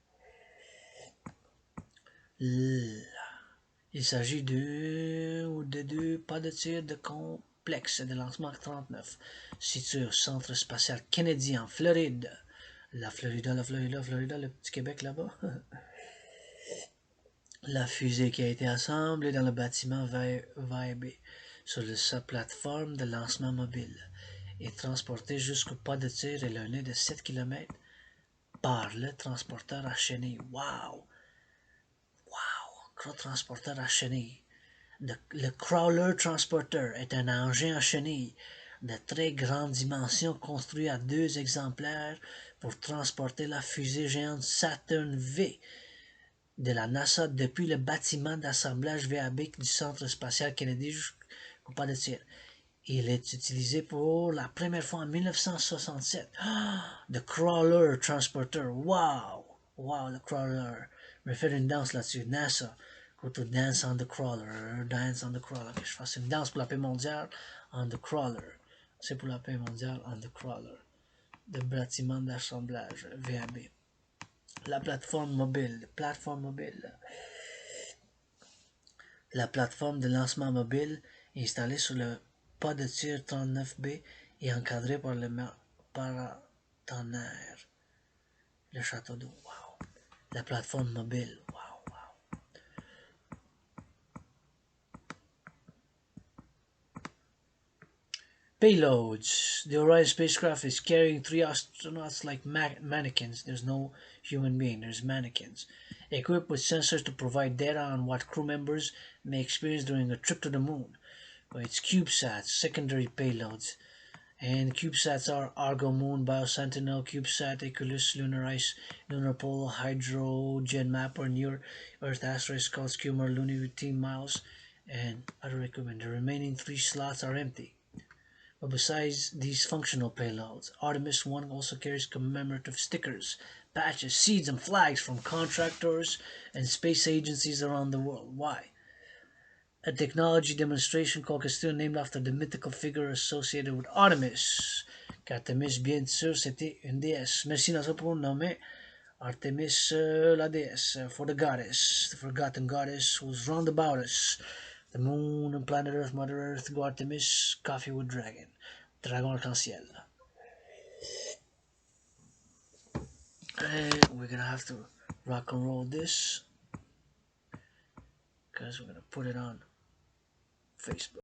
Il s'agit de deux pas de tir de complexe de lancement 39, situé au Centre spatial Kennedy en Floride. La Florida, le petit Québec là-bas. La fusée qui a été assemblée dans le bâtiment Vibe sur sa plateforme de lancement mobile est transportée jusqu'au pas de tir éloigné de 7 km par le transporteur à chenilles. Wow! Wow! Transporteur à chenilles. Le Crawler Transporter est un engin à chenilles de très grande dimension construit à 2 exemplaires pour transporter la fusée géante Saturn V de la NASA depuis le bâtiment d'assemblage VAB du Centre spatial Kennedy jusqu'au pas de tir. Il est utilisé pour la première fois en 1967. The Crawler Transporter. Wow! Wow, le Crawler. Je vais faire une danse là-dessus. NASA. Go to dance on the Crawler. Dance on the Crawler. Que je fasse une danse pour la paix mondiale on the Crawler. C'est pour la paix mondiale on the Crawler. De bâtiment d'assemblage VAB. La plateforme mobile. La plateforme de lancement mobile est installée sur le pas de tir 39B et encadrée par le paratonnerre. Le château d'eau. Wow. La plateforme mobile. Wow, wow. Payloads. The Orion spacecraft is carrying 3 astronauts like mannequins. There's no human being, there's mannequins. Equipped with sensors to provide data on what crew members may experience during a trip to the moon. It's CubeSats, secondary payloads. And CubeSats are Argo Moon, Biosentinel, CubeSat, Eculus, Lunar Ice, Lunar Pole, Hydrogen Mapper, Near Earth Asteroid Skull, Skimmer, Lunity Miles, and other equipment. The remaining 3 slots are empty. But besides these functional payloads, Artemis 1 also carries commemorative stickers, patches, seeds, and flags from contractors and space agencies around the world. Why? A technology demonstration called Castillo named after the mythical figure associated with Artemis. Artemis, bien sûr, c'était une déesse. Merci Nasa pour nommer Artemis la déesse, for the goddess, the forgotten goddess who's round about us. The moon and planet Earth, Mother Earth, go Artemis, coffee with dragon. Dragon arc-en-ciel. And we're gonna have to rock and roll this because we're gonna put it on Facebook.